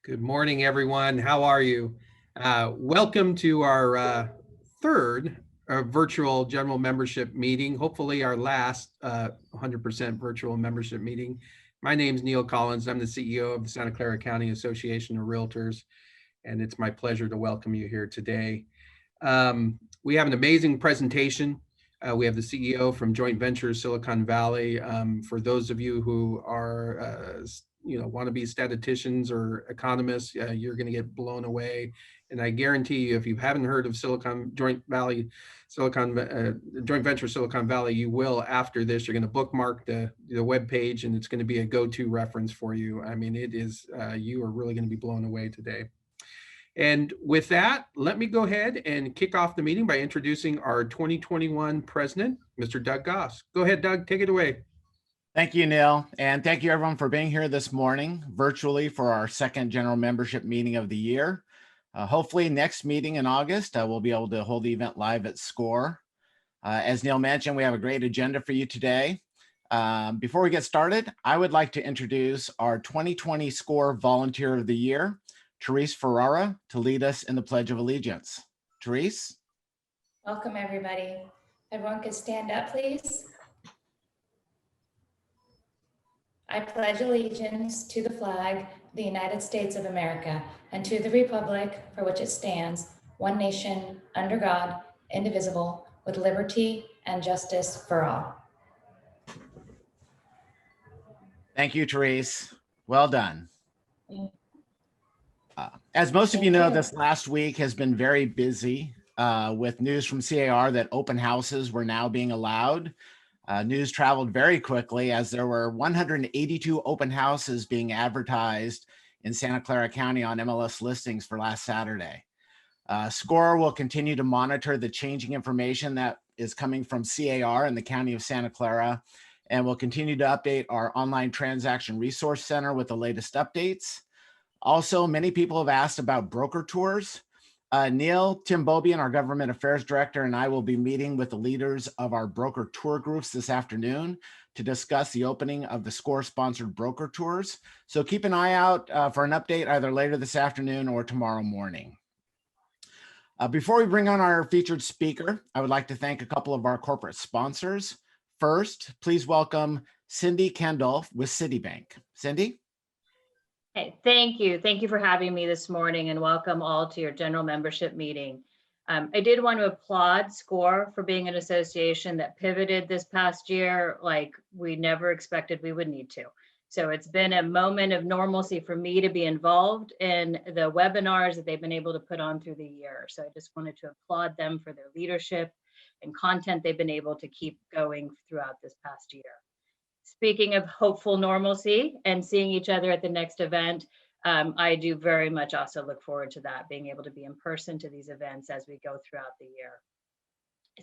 Good morning, everyone. How are you? Welcome to our third virtual general membership meeting, hopefully our last 100% virtual membership meeting. My name is Neil Collins. I'm the CEO of the Santa Clara County Association of Realtors, and it's my pleasure to welcome you here today. We have an amazing presentation. We have the CEO from Joint Ventures Silicon Valley. For those of you who are want to be statisticians or economists, you're going to get blown away. And I guarantee you, if you haven't heard of Joint Venture Silicon Valley, you will after this. You're going to bookmark the web page, and it's going to be a go-to reference for you. I mean, it is. You are really going to be blown away today. And with that, let me go ahead and kick off the meeting by introducing our 2021 president, Mr. Doug Goss. Go ahead, Doug, take it away. Thank you, Neil. And thank you everyone for being here this morning virtually for our second general membership meeting of the year. Hopefully next meeting in August, we'll be able to hold the event live at SCORE. As Neil mentioned, we have a great agenda for you today. Before we get started, I would like to introduce our 2020 SCORE Volunteer of the Year, Therese Ferrara, to lead us in the Pledge of Allegiance. Therese? Welcome, everybody. Everyone could stand up, please. I pledge allegiance to the flag of the United States of America and to the republic for which it stands, one nation, under God, indivisible, with liberty and justice for all. Thank you, Therese. Well done. As most of you know, this last week has been very busy with news from C.A.R. that open houses were now being allowed. News traveled very quickly as there were 182 open houses being advertised in Santa Clara County on MLS listings for last Saturday. SCORE will continue to monitor the changing information that is coming from C.A.R. in the County of Santa Clara, and will continue to update our online transaction resource center with the latest updates. Also, many people have asked about broker tours. Neil Timbobian, our government affairs director, and I will be meeting with the leaders of our broker tour groups this afternoon to discuss the opening of the SCORE sponsored broker tours. So keep an eye out for an update either later this afternoon or tomorrow morning. Before we bring on our featured speaker, I would like to thank a couple of our corporate sponsors. First, please welcome Cindy Kendall with Citibank. Cindy? Hey, thank you. Thank you for having me this morning, and welcome all to your general membership meeting. I did want to applaud SCORE for being an association that pivoted this past year like we never expected we would need to. So it's been a moment of normalcy for me to be involved in the webinars that they've been able to put on through the year. So I just wanted to applaud them for their leadership and content they've been able to keep going throughout this past year. Speaking of hopeful normalcy and seeing each other at the next event, I do very much also look forward to that, being able to be in person to these events as we go throughout the year.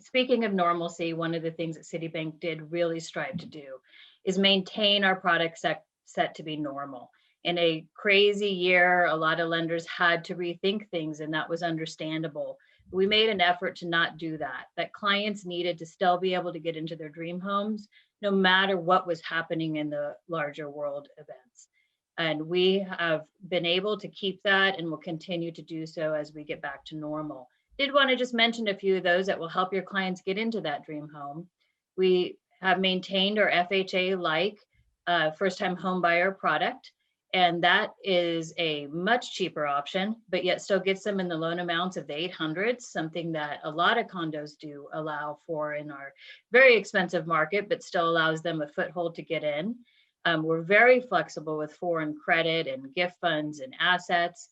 Speaking of normalcy, one of the things that Citibank did really strive to do is maintain our product set to be normal. In a crazy year, a lot of lenders had to rethink things, and that was understandable. We made an effort to not do that, that clients needed to still be able to get into their dream homes, no matter what was happening in the larger world events. And we have been able to keep that and will continue to do so as we get back to normal. Did want to just mention a few of those that will help your clients get into that dream home. We have maintained our FHA-like first-time home buyer product, and that is a much cheaper option, but yet still gets them in the loan amounts of the 800s, something that a lot of condos do allow for in our very expensive market, but still allows them a foothold to get in. We're very flexible with foreign credit and gift funds and assets.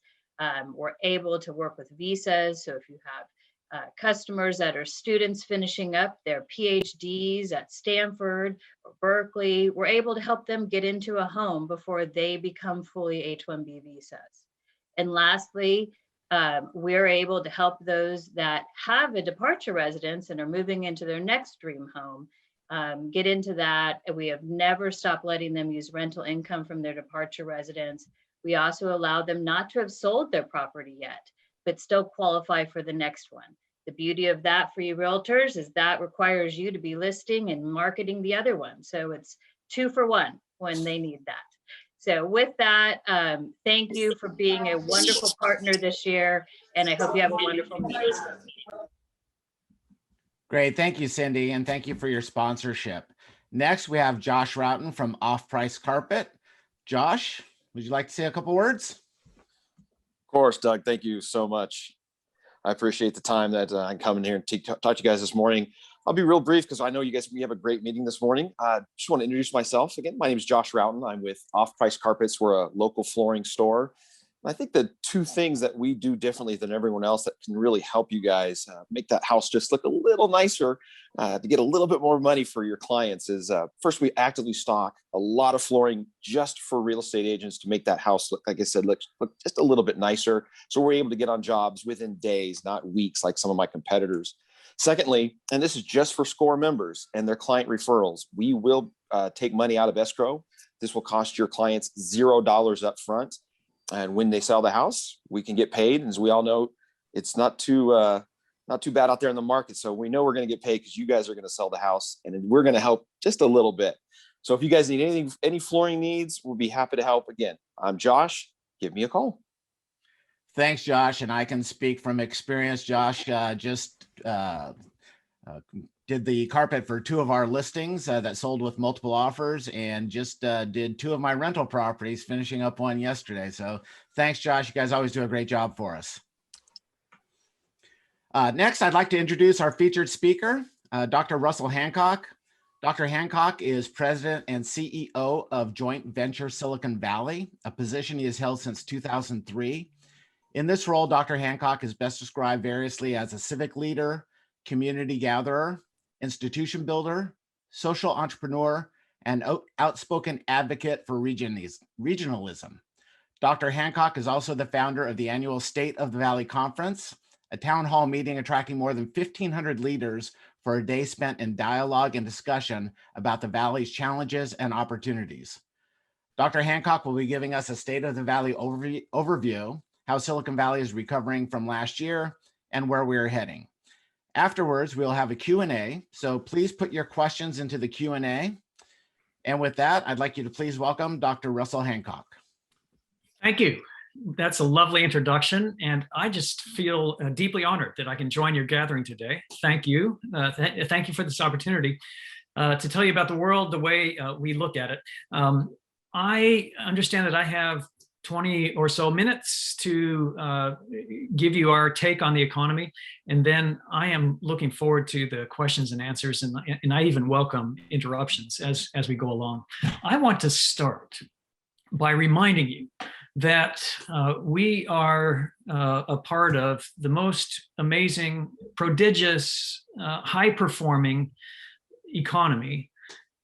We're able to work with visas. So if you have customers that are students finishing up their PhDs at Stanford or Berkeley, we're able to help them get into a home before they become fully H-1B visas. And lastly, we're able to help those that have a departure residence and are moving into their next dream home get into that. We have never stopped letting them use rental income from their departure residence. We also allow them not to have sold their property yet, but still qualify for the next one. The beauty of that for you realtors is that requires you to be listing and marketing the other one. So it's 2 for 1 when they need that. So with that, thank you for being a wonderful partner this year, and I hope you have a wonderful meeting. Great. Thank you, Cindy. And thank you for your sponsorship. Next, we have Josh Roughton from Off Price Carpet. Josh, would you like to say a couple words? Of course, Doug. Thank you so much. I appreciate the time that I'm coming here and talk to you guys this morning. I'll be real brief because I know you guys, we have a great meeting this morning. Just want to introduce myself again. My name is Josh Roughton. I'm with Off Price Carpets. We're a local flooring store. I think the two things that we do differently than everyone else that can really help you guys make that house just look a little nicer, to get a little bit more money for your clients is first, we actively stock a lot of flooring just for real estate agents to make that house look, like I said, look just a little bit nicer. So we're able to get on jobs within days, not weeks, like some of my competitors. Secondly, and this is just for SCORE members and their client referrals, we will take money out of escrow. This will cost your clients $0 up front. And when they sell the house, we can get paid. And as we all know, it's not too bad out there in the market. So we know we're going to get paid because you guys are going to sell the house and we're going to help just a little bit. So if you guys need anything, any flooring needs, we'll be happy to help. Again, I'm Josh. Give me a call. Thanks, Josh. And I can speak from experience. Josh just did the carpet for 2 of our listings that sold with multiple offers, and just did 2 of my rental properties, finishing up one yesterday. So thanks, Josh. You guys always do a great job for us. Next, I'd like to introduce our featured speaker, Dr. Russell Hancock. Dr. Hancock is president and CEO of Joint Venture Silicon Valley, a position he has held since 2003. In this role, Dr. Hancock is best described variously as a civic leader, community gatherer, institution builder, social entrepreneur, and outspoken advocate for regionalism. Dr. Hancock is also the founder of the annual State of the Valley Conference, a town hall meeting attracting more than 1,500 leaders for a day spent in dialogue and discussion about the Valley's challenges and opportunities. Dr. Hancock will be giving us a State of the Valley overview, how Silicon Valley is recovering from last year, and where we're heading. Afterwards, we'll have a Q&A, so please put your questions into the Q&A. And with that, I'd like you to please welcome Dr. Russell Hancock. Thank you. That's a lovely introduction, and I just feel deeply honored that I can join your gathering today. Thank you. Thank you for this opportunity to tell you about the world the way we look at it. I understand that I have 20 or so minutes to give you our take on the economy, and then I am looking forward to the questions and answers, and I even welcome interruptions as we go along. I want to start by reminding you that we are a part of the most amazing, prodigious, high-performing economy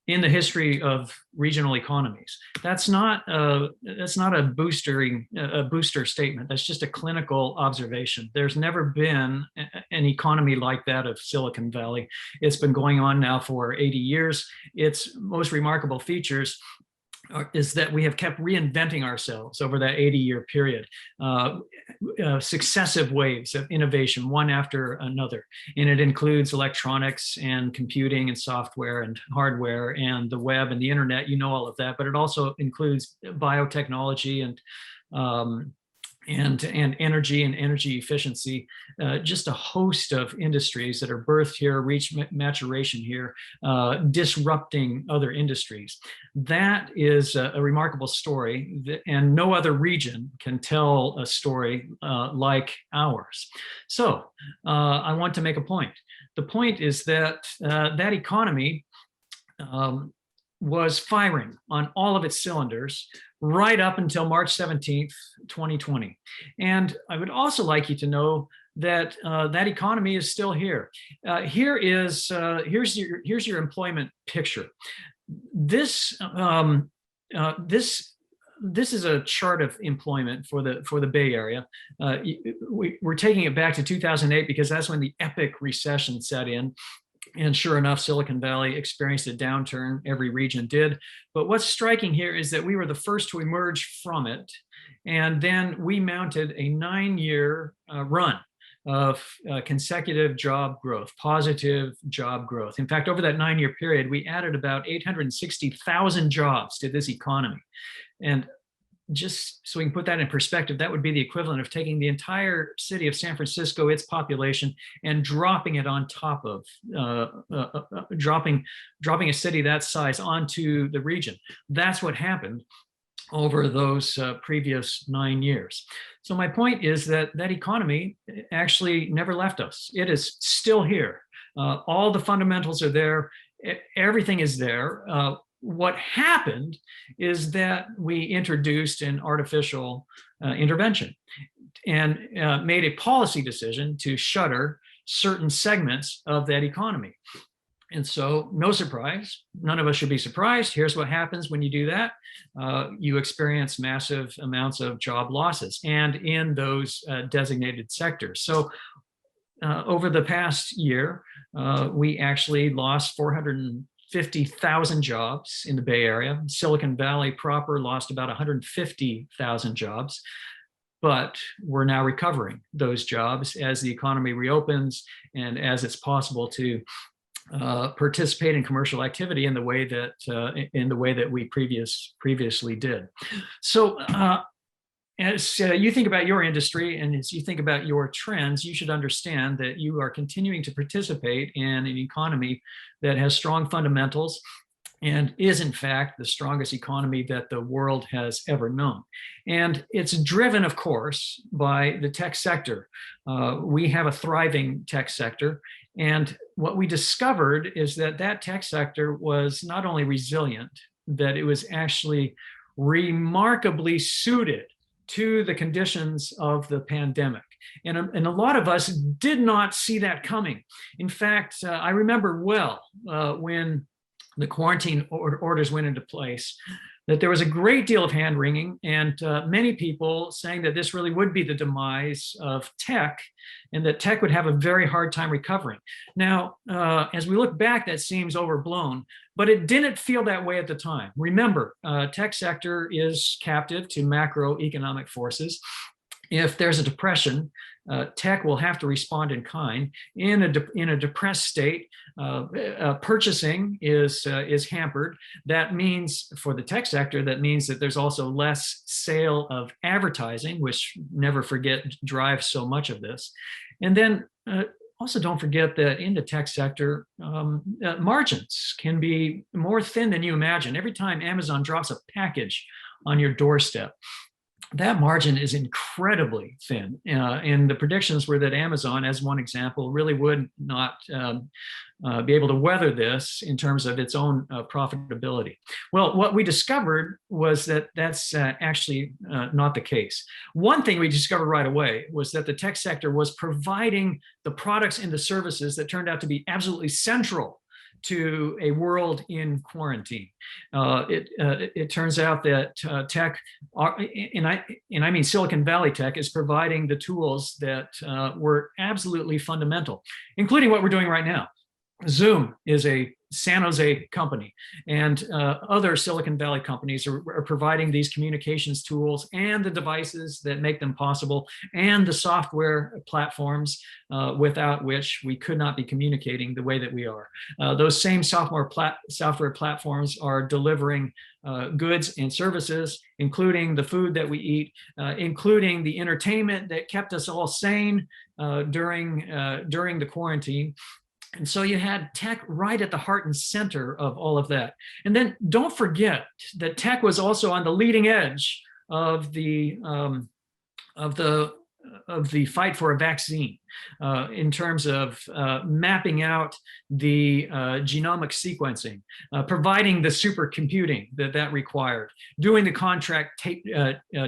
in the history of regional economies. That's not a booster statement. That's just a clinical observation. There's never been an economy like that of Silicon Valley. It's been going on now for 80 years. Its most remarkable features is that we have kept reinventing ourselves over that 80-year period, successive waves of innovation, one after another. And it includes electronics and computing and software and hardware and the web and the internet, you know all of that, but it also includes biotechnology and energy and energy efficiency, just a host of industries that are birthed here, reach maturation here, disrupting other industries. That is a remarkable story, and no other region can tell a story like ours. So I want to make a point. The point is that that economy was firing on all of its cylinders right up until March 17th, 2020. And I would also like you to know that that economy is still here. Here's your employment picture. This is a chart of employment for the Bay Area. We're taking it back to 2008 because that's when the epic recession set in. And sure enough, Silicon Valley experienced a downturn. Every region did. But what's striking here is that we were the first to emerge from it. And then we mounted a 9-year run of consecutive job growth, positive job growth. In fact, over that 9-year period, we added about 860,000 jobs to this economy. And just so we can put that in perspective, that would be the equivalent of taking the entire city of San Francisco, its population, and dropping it on top of, dropping a city that size onto the region. That's what happened over those previous 9 years. So my point is that that economy actually never left us. It is still here. All the fundamentals are there. Everything is there. What happened is that we introduced an artificial intervention and made a policy decision to shutter certain segments of that economy. And so, no surprise, none of us should be surprised. Here's what happens when you do that. You experience massive amounts of job losses, and in those designated sectors. So over the past year, we actually lost 450,000 jobs in the Bay Area. Silicon Valley proper lost about 150,000 jobs. But we're now recovering those jobs as the economy reopens and as it's possible to participate in commercial activity in the way that we previously did. So as you think about your industry and as you think about your trends, you should understand that you are continuing to participate in an economy that has strong fundamentals and is in fact the strongest economy that the world has ever known. And it's driven, of course, by the tech sector. We have a thriving tech sector. And what we discovered is that that tech sector was not only resilient, that it was actually remarkably suited to the conditions of the pandemic. And a lot of us did not see that coming. In fact, I remember well when the quarantine orders went into place, that there was a great deal of hand-wringing and many people saying that this really would be the demise of tech and that tech would have a very hard time recovering. Now, as we look back, that seems overblown, but it didn't feel that way at the time. Remember, tech sector is captive to macroeconomic forces. If there's a depression, tech will have to respond in kind. In a depressed state, purchasing is hampered. That means for the tech sector, that means that there's also less sale of advertising, which, never forget, drives so much of this. And then also don't forget that in the tech sector, margins can be more thin than you imagine. Every time Amazon drops a package on your doorstep, that margin is incredibly thin. And the predictions were that Amazon, as one example, really would not be able to weather this in terms of its own profitability. Well, what we discovered was that that's actually not the case. One thing we discovered right away was that the tech sector was providing the products and the services that turned out to be absolutely central to a world in quarantine. It turns out that tech, and I mean Silicon Valley tech, is providing the tools that were absolutely fundamental, including what we're doing right now. Zoom is a San Jose company, and other Silicon Valley companies are providing these communications tools and the devices that make them possible, and the software platforms without which we could not be communicating the way that we are. Those same software platforms are delivering goods and services, including the food that we eat, including the entertainment that kept us all sane during the quarantine. And so you had tech right at the heart and center of all of that. And then don't forget that tech was also on the leading edge of the fight for a vaccine in terms of mapping out the genomic sequencing, providing the supercomputing that required, doing the contract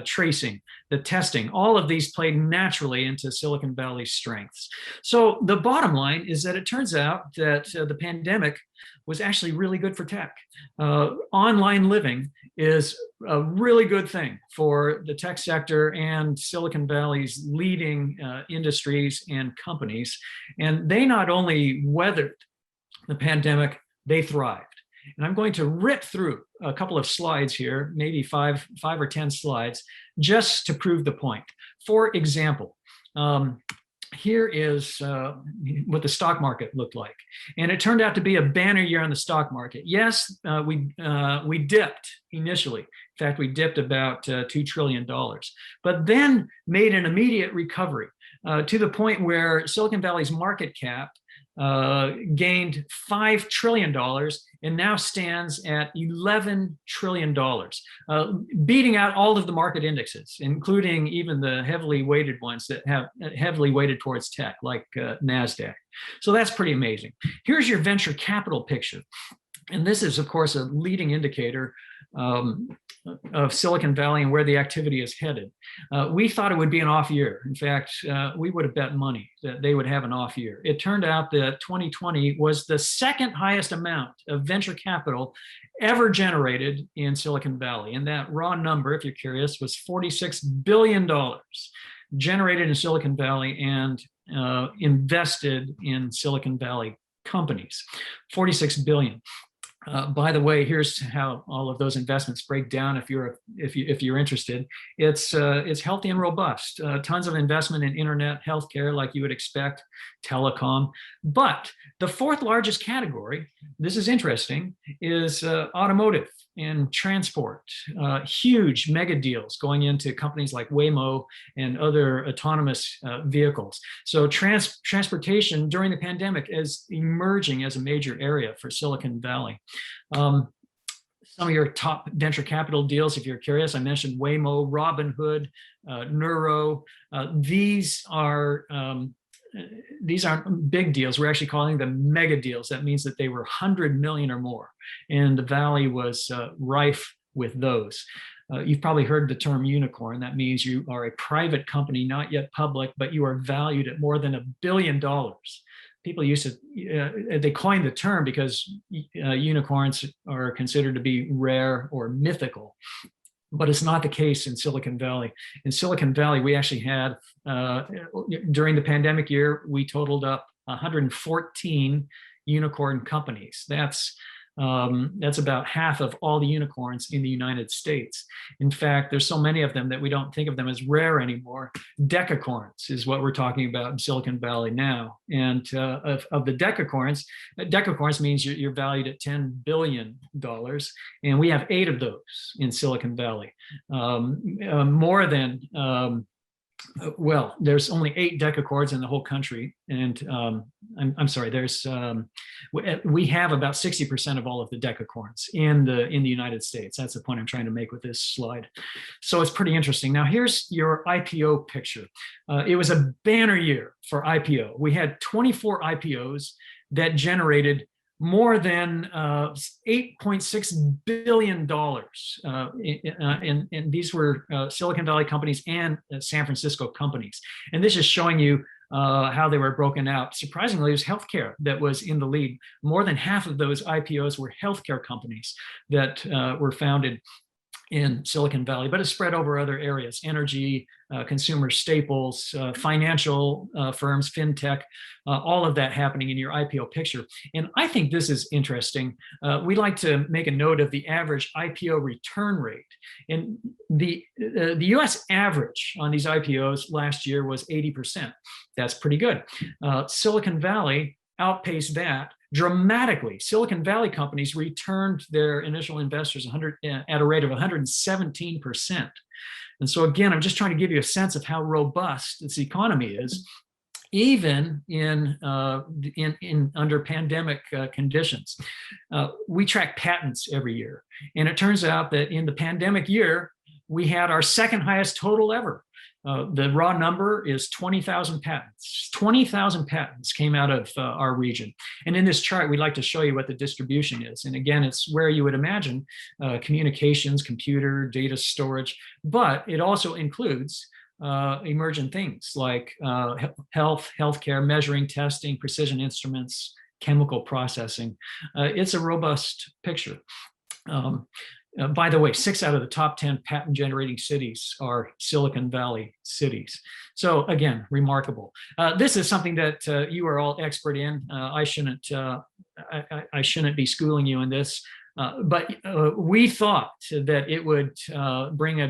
tracing, the testing. All of these played naturally into Silicon Valley's strengths. So the bottom line is that it turns out that the pandemic was actually really good for tech. Online living is a really good thing for the tech sector and Silicon Valley's leading industries and companies. And they not only weathered the pandemic, they thrived. And I'm going to rip through a couple of slides here, maybe five or 10 slides, just to prove the point. For example, here is what the stock market looked like. And it turned out to be a banner year on the stock market. Yes, we dipped initially. In fact, we dipped about $2 trillion, but then made an immediate recovery to the point where Silicon Valley's market cap gained $5 trillion and now stands at $11 trillion, beating out all of the market indexes, including even the heavily weighted ones that have heavily weighted towards tech, like NASDAQ. So that's pretty amazing. Here's your venture capital picture. And this is, of course, a leading indicator of Silicon Valley and where the activity is headed. We thought it would be an off year. In fact, we would have bet money that they would have an off year. It turned out that 2020 was the second highest amount of venture capital ever generated in Silicon Valley. And that raw number, if you're curious, was $46 billion generated in Silicon Valley and invested in Silicon Valley companies. 46 billion. By the way, here's how all of those investments break down. If you're interested, it's healthy and robust. Tons of investment in internet, healthcare, like you would expect, telecom. But the fourth largest category, this is interesting, is automotive and transport. Huge mega deals going into companies like Waymo and other autonomous vehicles. So transportation during the pandemic is emerging as a major area for Silicon Valley. Some of your top venture capital deals, if you're curious, I mentioned Waymo, Robinhood, Neuro. These aren't big deals. We're actually calling them mega deals. That means that they were 100 million or more. And the Valley was rife with those. You've probably heard the term unicorn. That means you are a private company, not yet public, but you are valued at more than $1 billion. People used to, they coined the term because unicorns are considered to be rare or mythical. But it's not the case in Silicon Valley. In Silicon Valley, we actually had, during the pandemic year, we totaled up 114 unicorn companies. That's about half of all the unicorns in the United States. In fact, there's so many of them that we don't think of them as rare anymore. DECACORNS is what we're talking about in Silicon Valley now. And of the DECACORNS means you're valued at $10 billion. And we have 8 of those in Silicon Valley. More than, well, there's only 8 DECACORNS in the whole country. And I'm sorry, we have about 60% of all of the DECACORNS in the United States. That's the point I'm trying to make with this slide. So it's pretty interesting. Now here's your IPO picture. It was a banner year for IPO. We had 24 IPOs that generated more than $8.6 billion. And these were Silicon Valley companies and San Francisco companies. And this is showing you how they were broken out. Surprisingly, it was healthcare that was in the lead. More than half of those IPOs were healthcare companies that were founded in Silicon Valley, but it's spread over other areas: energy, consumer staples, financial firms, fintech, all of that happening in your IPO picture. And I think this is interesting. We like to make a note of the average IPO return rate. And the US average on these IPOs last year was 80%. That's pretty good. Silicon Valley outpaced that dramatically. Silicon Valley companies returned their initial investors at a rate of 117%. And so again, I'm just trying to give you a sense of how robust this economy is, even in under pandemic conditions. We track patents every year. And it turns out that in the pandemic year, we had our second highest total ever. The raw number is 20,000 patents. 20,000 patents came out of our region. And in this chart, we'd like to show you what the distribution is. And again, it's where you would imagine communications, computer, data storage, but it also includes emergent things like healthcare, measuring, testing, precision instruments, chemical processing. It's a robust picture. By the way, 6 out of the top 10 patent generating cities are Silicon Valley cities. So again, remarkable. This is something that you are all expert in. I shouldn't be schooling you in this, but we thought that it would bring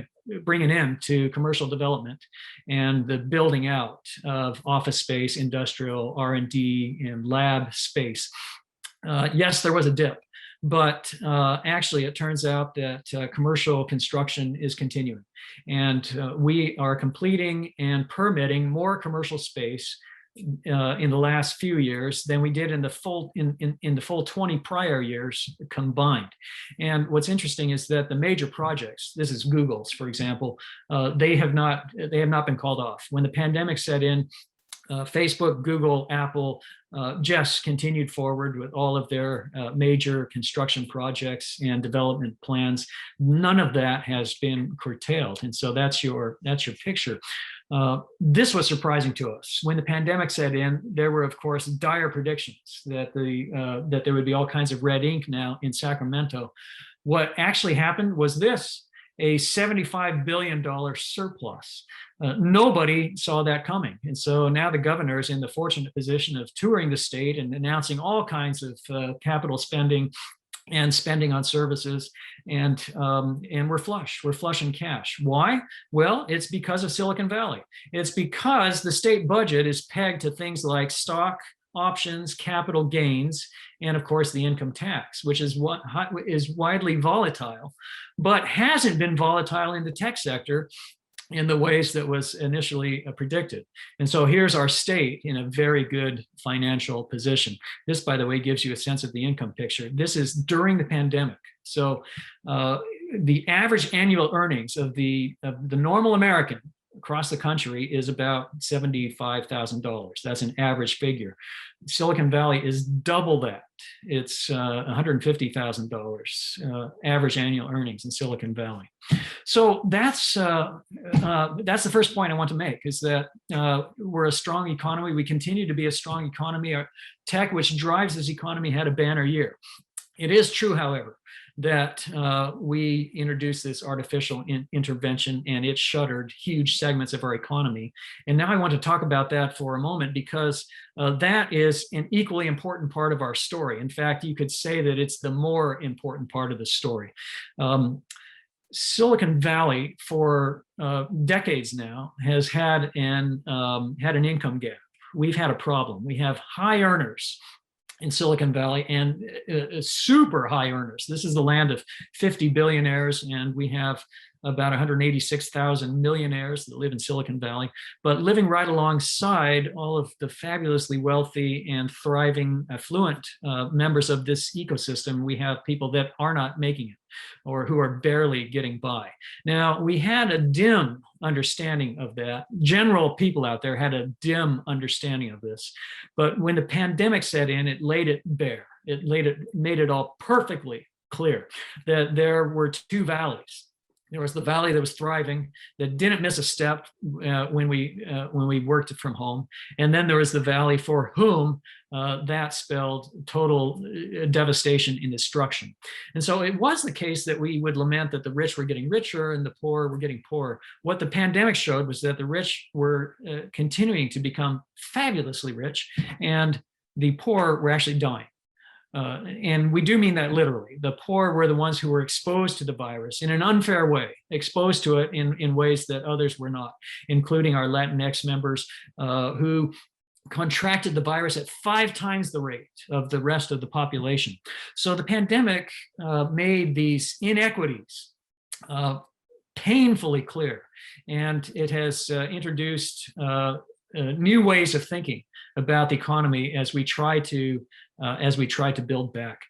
bring an end to commercial development and the building out of office space, industrial R&D, and lab space. Yes, there was a dip, but actually it turns out that commercial construction is continuing, and we are completing and permitting more commercial space in the last few years than we did in the full 20 prior years combined. And what's interesting is that the major projects, this is Google's, for example, they have not been called off. When the pandemic set in, Facebook, Google, Apple just continued forward with all of their major construction projects and development plans. None of that has been curtailed, and so that's your picture. This was surprising to us. When the pandemic set in, there were, of course, dire predictions that that there would be all kinds of red ink now in Sacramento. What actually happened was this: a $75 billion surplus. Nobody saw that coming. And so now the governor is in the fortunate position of touring the state and announcing all kinds of capital spending and spending on services, and we're flush in cash. Why? Well, it's because of Silicon Valley. It's because the state budget is pegged to things like stock options, capital gains, and of course the income tax, which is what is widely volatile, but hasn't been volatile in the tech sector in the ways that was initially predicted. And so here's our state in a very good financial position. This, by the way, gives you a sense of the income picture. This is during the pandemic. So the average annual earnings of the normal American across the country is about $75,000. That's an average figure. Silicon Valley is double that. It's $150,000 average annual earnings in Silicon Valley. So that's the first point I want to make, is that we're a strong economy. We continue to be a strong economy. Our tech, which drives this economy, had a banner year. It is true, however, that we introduced this artificial intervention, and it shuttered huge segments of our economy. And now I want to talk about that for a moment, because that is an equally important part of our story. In fact, you could say that it's the more important part of the story. Silicon Valley, for decades now, has had an income gap. We've had a problem. We have high earners in Silicon Valley and super high earners. This is the land of 50 billionaires, and we have about 186,000 millionaires that live in Silicon Valley. But living right alongside all of the fabulously wealthy and thriving, affluent members of this ecosystem, we have people that are not making it, or who are barely getting by. Now, we had a dim understanding of that. General people out there had a dim understanding of this. But when the pandemic set in, it laid it bare. It made it all perfectly clear that there were two valleys. There was the valley that was thriving, that didn't miss a step when we worked from home. And then there was the valley for whom that spelled total devastation and destruction. And so it was the case that we would lament that the rich were getting richer and the poor were getting poorer. What the pandemic showed was that the rich were continuing to become fabulously rich, and the poor were actually dying. And we do mean that literally. The poor were the ones who were exposed to the virus in an unfair way, exposed to it in ways that others were not, including our Latinx members who contracted the virus at 5 times the rate of the rest of the population. So the pandemic made these inequities painfully clear, and it has introduced new ways of thinking about the economy as we try to build back.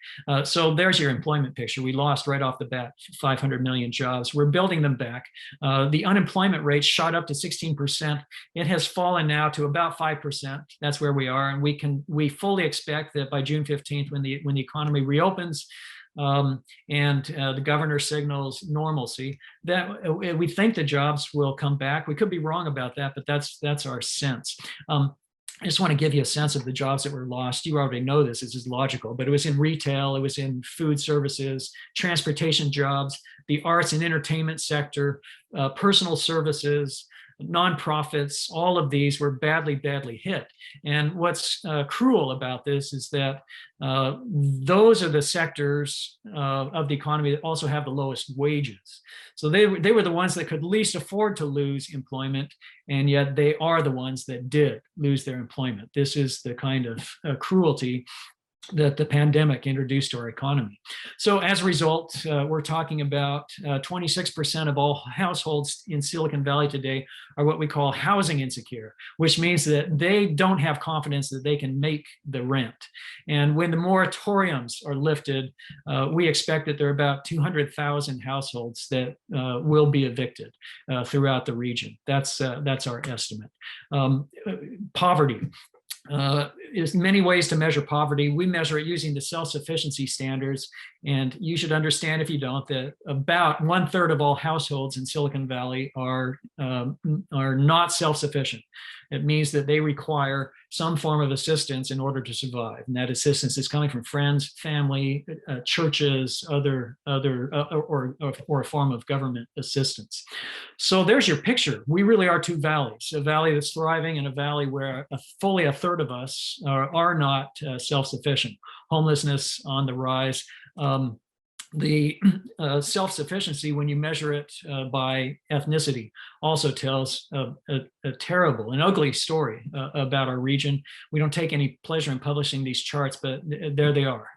So there's your employment picture. We lost right off the bat 500 million jobs. We're building them back. The unemployment rate shot up to 16%. It has fallen now to about 5%. That's where we are, and we fully expect that by June 15th, when the economy reopens, and the governor signals normalcy, that we think the jobs will come back. We could be wrong about that, but that's our sense. I just want to give you a sense of the jobs that were lost. You already know this, it's just logical, but it was in retail, it was in food services, transportation jobs, the arts and entertainment sector, personal services, nonprofits, all of these were badly hit. And what's cruel about this is that those are the sectors of the economy that also have the lowest wages. So they were the ones that could least afford to lose employment, and yet they are the ones that did lose their employment. This is the kind of cruelty that the pandemic introduced to our economy. So as a result, we're talking about 26% of all households in Silicon Valley today are what we call housing insecure, which means that they don't have confidence that they can make the rent. And when the moratoriums are lifted, we expect that there are about 200,000 households that will be evicted throughout the region. That's our estimate. Poverty. There's many ways to measure poverty. We measure it using the self-sufficiency standards. And you should understand, if you don't, that about 1/3 of all households in Silicon Valley are not self-sufficient. It means that they require some form of assistance in order to survive. And that assistance is coming from friends, family, churches, or a form of government assistance. So there's your picture. We really are two valleys, a valley that's thriving and a valley where fully 1/3 of us are not self-sufficient. Homelessness on the rise. The self-sufficiency, when you measure it by ethnicity, also tells a terrible and ugly story about our region. We don't take any pleasure in publishing these charts, but there they are,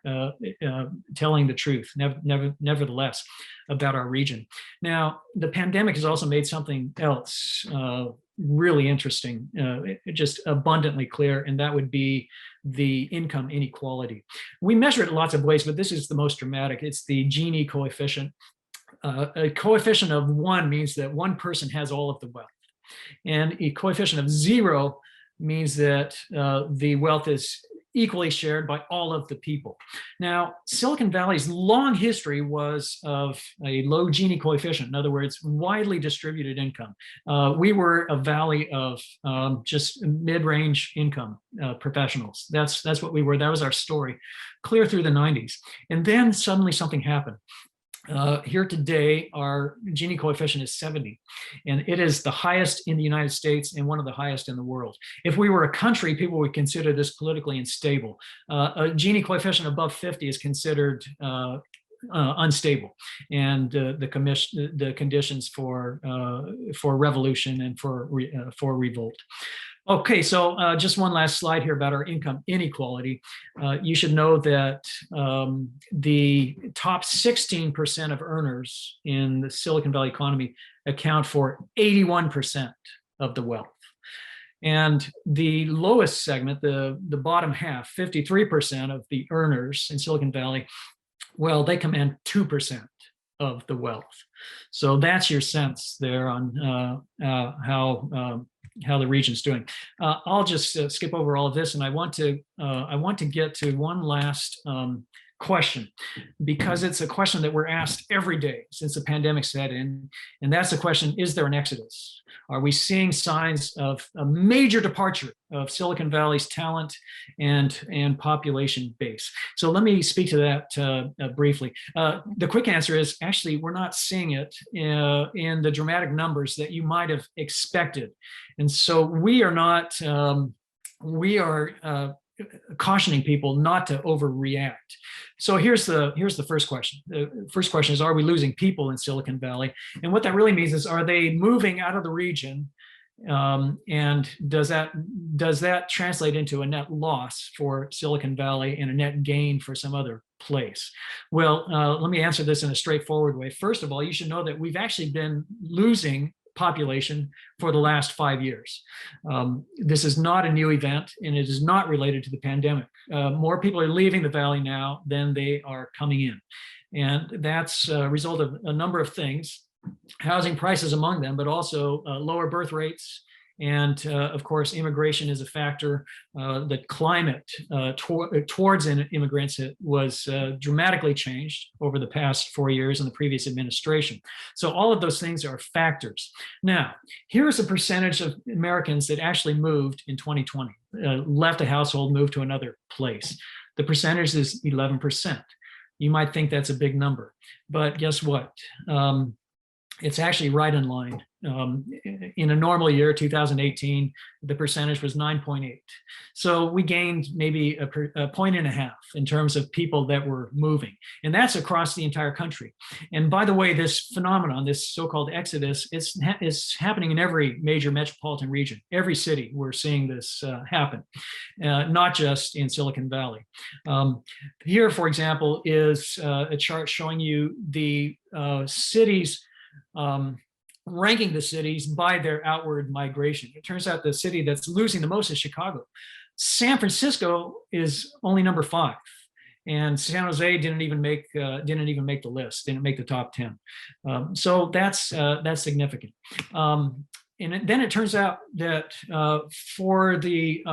telling the truth, nevertheless, about our region. Now, the pandemic has also made something else really interesting, just abundantly clear, and that would be the income inequality. We measure it in lots of ways, but this is the most dramatic. It's the Gini coefficient. A coefficient of 1 means that one person has all of the wealth. And a coefficient of 0 means that the wealth is equally shared by all of the people. Now, Silicon Valley's long history was of a low Gini coefficient. In other words, widely distributed income. We were a valley of just mid-range income professionals. That's what we were. That was our story, clear through the 90s. And then suddenly something happened. Here today, our Gini coefficient is 70, and it is the highest in the United States and one of the highest in the world. If we were a country, people would consider this politically unstable. A Gini coefficient above 50 is considered unstable, and the conditions for revolution and for revolt. Okay, so just one last slide here about our income inequality. You should know that the top 16% of earners in the Silicon Valley economy account for 81% of the wealth. And the lowest segment, the bottom half, 53% of the earners in Silicon Valley, well, they command 2% of the wealth. So that's your sense there on how the region's doing. I'll just skip over all of this, and I want to get to one last question, because it's a question that we're asked every day since the pandemic set in, and that's the question: is there an exodus? Are we seeing signs of a major departure of Silicon Valley's talent and population base? So let me speak to that briefly. The quick answer is actually we're not seeing it in the dramatic numbers that you might have expected. And so we are cautioning people not to overreact. So here's the first question. The first question is, are we losing people in Silicon Valley? And what that really means is, are they moving out of the region? And does that translate into a net loss for Silicon Valley and a net gain for some other place? Well, let me answer this in a straightforward way. First of all, you should know that we've actually been losing population for the last 5 years. This is not a new event, and it is not related to the pandemic. More people are leaving the valley now than they are coming in. And that's a result of a number of things, housing prices among them, but also lower birth rates. And of course, immigration is a factor. The climate towards immigrants was dramatically changed over the past 4 years in the previous administration. So all of those things are factors. Now, here's a percentage of Americans that actually moved in 2020, left a household, moved to another place. The percentage is 11%. You might think that's a big number, but guess what? It's actually right in line in a normal year, 2018, the percentage was 9.8. So we gained maybe a point and a half in terms of people that were moving. And that's across the entire country. And by the way, this phenomenon, this so-called exodus, it's happening in every major metropolitan region. Every city we're seeing this happen, not just in Silicon Valley. Here, for example, is a chart showing you the cities, ranking the cities by their outward migration. It turns out the city that's losing the most is Chicago. San Francisco is only number 5, and San Jose didn't even make the list, didn't make the top 10. So that's significant. And then it turns out that for the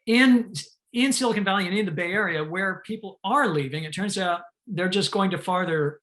in Silicon Valley and in the Bay Area, where people are leaving, it turns out they're just going to farther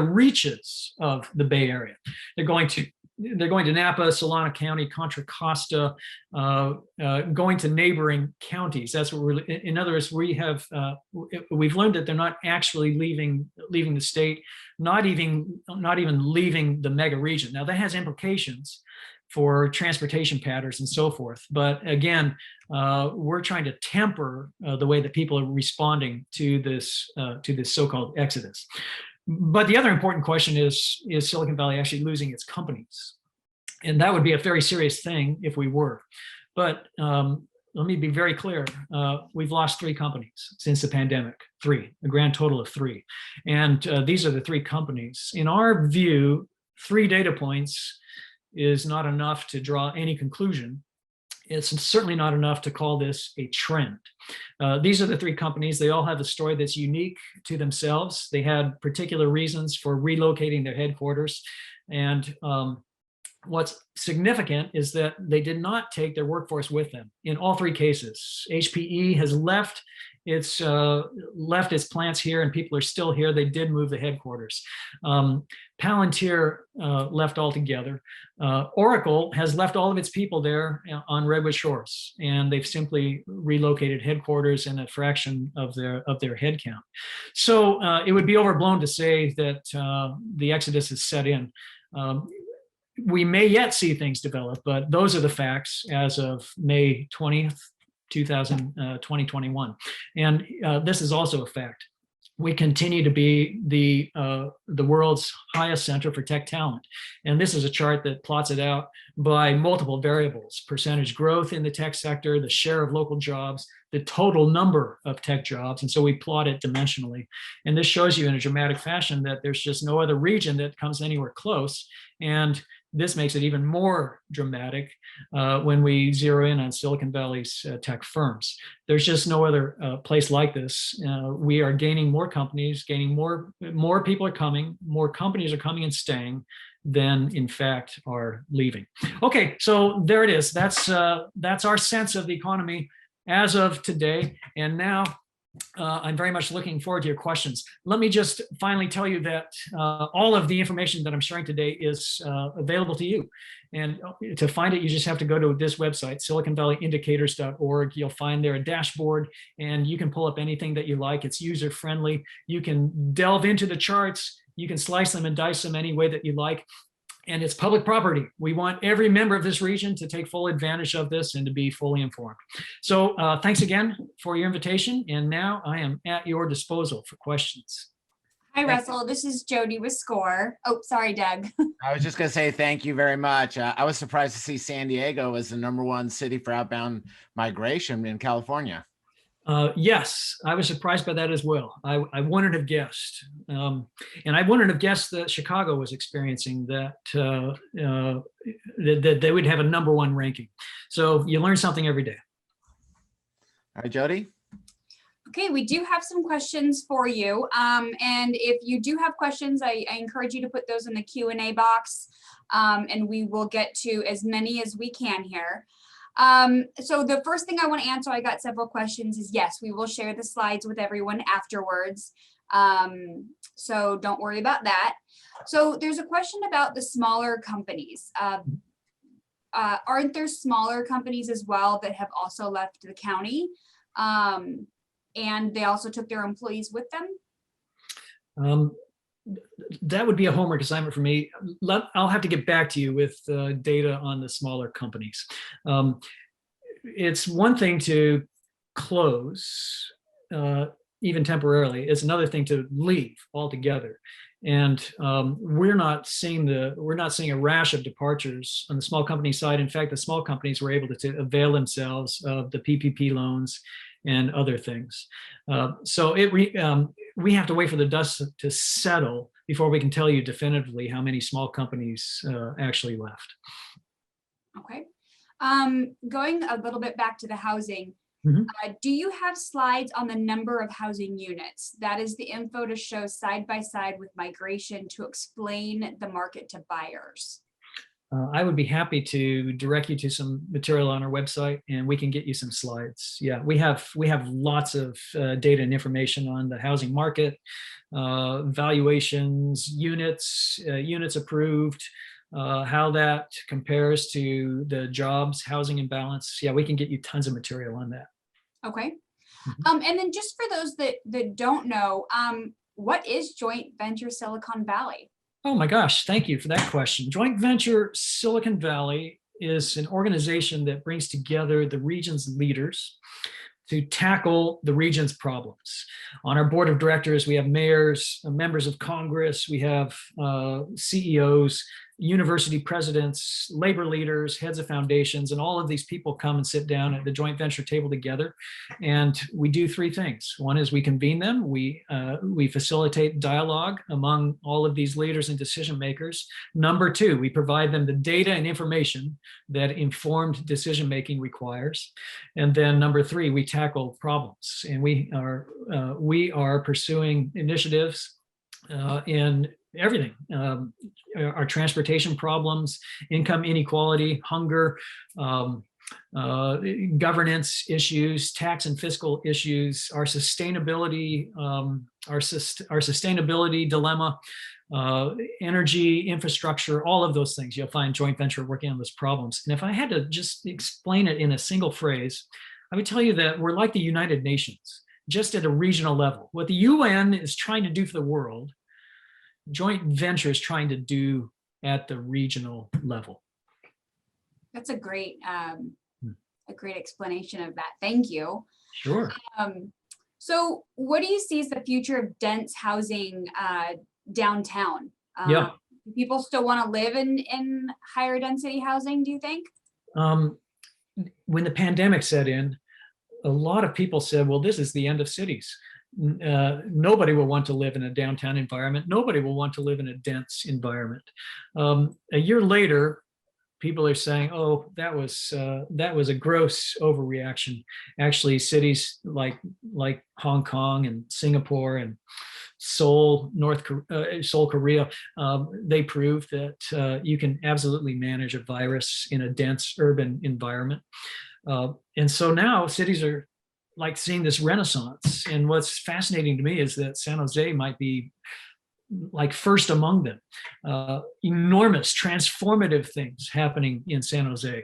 reaches of the Bay Area. They're going to Napa, Solana County, Contra Costa, going to neighboring counties. That's what we're. In other words, we've learned that they're not actually leaving the state, not even leaving the mega region. Now that has implications for transportation patterns and so forth. But again, we're trying to temper the way that people are responding to this so-called exodus. But the other important question is Silicon Valley actually losing its companies? And that would be a very serious thing if we were. But let me be very clear. We've lost 3 companies since the pandemic, 3, a grand total of 3. And these are the 3 companies. In our view, 3 data points is not enough to draw any conclusion. It's certainly not enough to call this a trend. These are the 3 companies. They all have a story that's unique to themselves. They had particular reasons for relocating their headquarters. And what's significant is that they did not take their workforce with them in all 3 cases. HPE has left its plants here, and people are still here. They did move the headquarters. Palantir left altogether. Oracle has left all of its people there on Redwood Shores, and they've simply relocated headquarters and a fraction of their headcount. So it would be overblown to say that the exodus is set in. We may yet see things develop, but those are the facts as of May 20th, 2021. And this is also a fact. We continue to be the world's highest center for tech talent. And this is a chart that plots it out by multiple variables: percentage growth in the tech sector, the share of local jobs, the total number of tech jobs. And so we plot it dimensionally. And this shows you in a dramatic fashion that there's just no other region that comes anywhere close. And this makes it even more dramatic when we zero in on Silicon Valley's tech firms. There's just no other place like this. We are gaining more companies, more people are coming, more companies are coming and staying than in fact are leaving. Okay, so there it is. That's our sense of the economy as of today. And now I'm very much looking forward to your questions. Let me just finally tell you that all of the information that I'm sharing today is available to you. And to find it, you just have to go to this website, siliconvalleyindicators.org. You'll find there a dashboard, and you can pull up anything that you like. It's user-friendly. You can delve into the charts. You can slice them and dice them any way that you like. And it's public property. We want every member of this region to take full advantage of this and to be fully informed. So thanks again for your invitation. And now I am at your disposal for questions. Hi, Russell. This is Jody with SCORE. Oh, sorry, Doug. I was just going to say thank you very much. I was surprised to see San Diego as the #1 city for outbound migration in California. Yes, I was surprised by that as well. I wouldn't have guessed. And I wouldn't have guessed that Chicago was experiencing that, that they would have a #1 ranking. So you learn something every day. All right, Jody. Okay, we do have some questions for you. And if you do have questions, I encourage you to put those in the Q&A box, and we will get to as many as we can here. So the first thing I want to answer, I got several questions, is yes, we will share the slides with everyone afterwards. So don't worry about that. So there's a question about the smaller companies. Aren't there smaller companies as well that have also left the county? And they also took their employees with them? that would be a homework assignment for me. I'll have to get back to you with data on the smaller companies. It's one thing to close, even temporarily. It's another thing to leave altogether. And we're not seeing a rash of departures on the small company side. In fact, the small companies were able to avail themselves of the PPP loans and other things. So we have to wait for the dust to settle before we can tell you definitively how many small companies actually left. Okay. Going a little bit back to the housing, do you have slides on the number of housing units? That is the info to show side by side with migration to explain the market to buyers. I would be happy to direct you to some material on our website, and we can get you some slides. Yeah, we have lots of data and information on the housing market, valuations, units approved, how that compares to the jobs housing imbalance. Yeah, we can get you tons of material on that. Okay. And then just for those that don't know, what is Joint Venture Silicon Valley? Oh my gosh, thank you for that question. Joint Venture Silicon Valley is an organization that brings together the region's leaders to tackle the region's problems. On our board of directors, we have mayors, members of Congress, we have CEOs, university presidents, labor leaders, heads of foundations, and all of these people come and sit down at the joint venture table together. And we do three things. One is we convene them. We facilitate dialogue among all of these leaders and decision makers. Number two, we provide them the data and information that informed decision making requires. And then number three, we tackle problems. And we are pursuing initiatives in everything, our transportation problems, income inequality, hunger, governance issues, tax and fiscal issues, our sustainability, our sustainability dilemma, energy infrastructure, all of those things. You'll find joint venture working on those problems. And if I had to just explain it in a single phrase, I would tell you that we're like the United Nations, just at a regional level. What the UN is trying to do for the world, joint venture is trying to do at the regional level. That's a great explanation of that. Thank you. Sure. So what do you see as the future of dense housing downtown? Yeah. Do people still want to live in higher density housing, do you think? When the pandemic set in, a lot of people said, well, this is the end of cities. Nobody will want to live in a downtown environment. Nobody will want to live in a dense environment. A year later, people are saying, oh, that was a gross overreaction. Actually, cities like Hong Kong and Singapore and Seoul, Seoul, Korea, they prove that you can absolutely manage a virus in a dense urban environment. And so now cities are like seeing this renaissance. And what's fascinating to me is that San Jose might be like first among them. Enormous transformative things happening in San Jose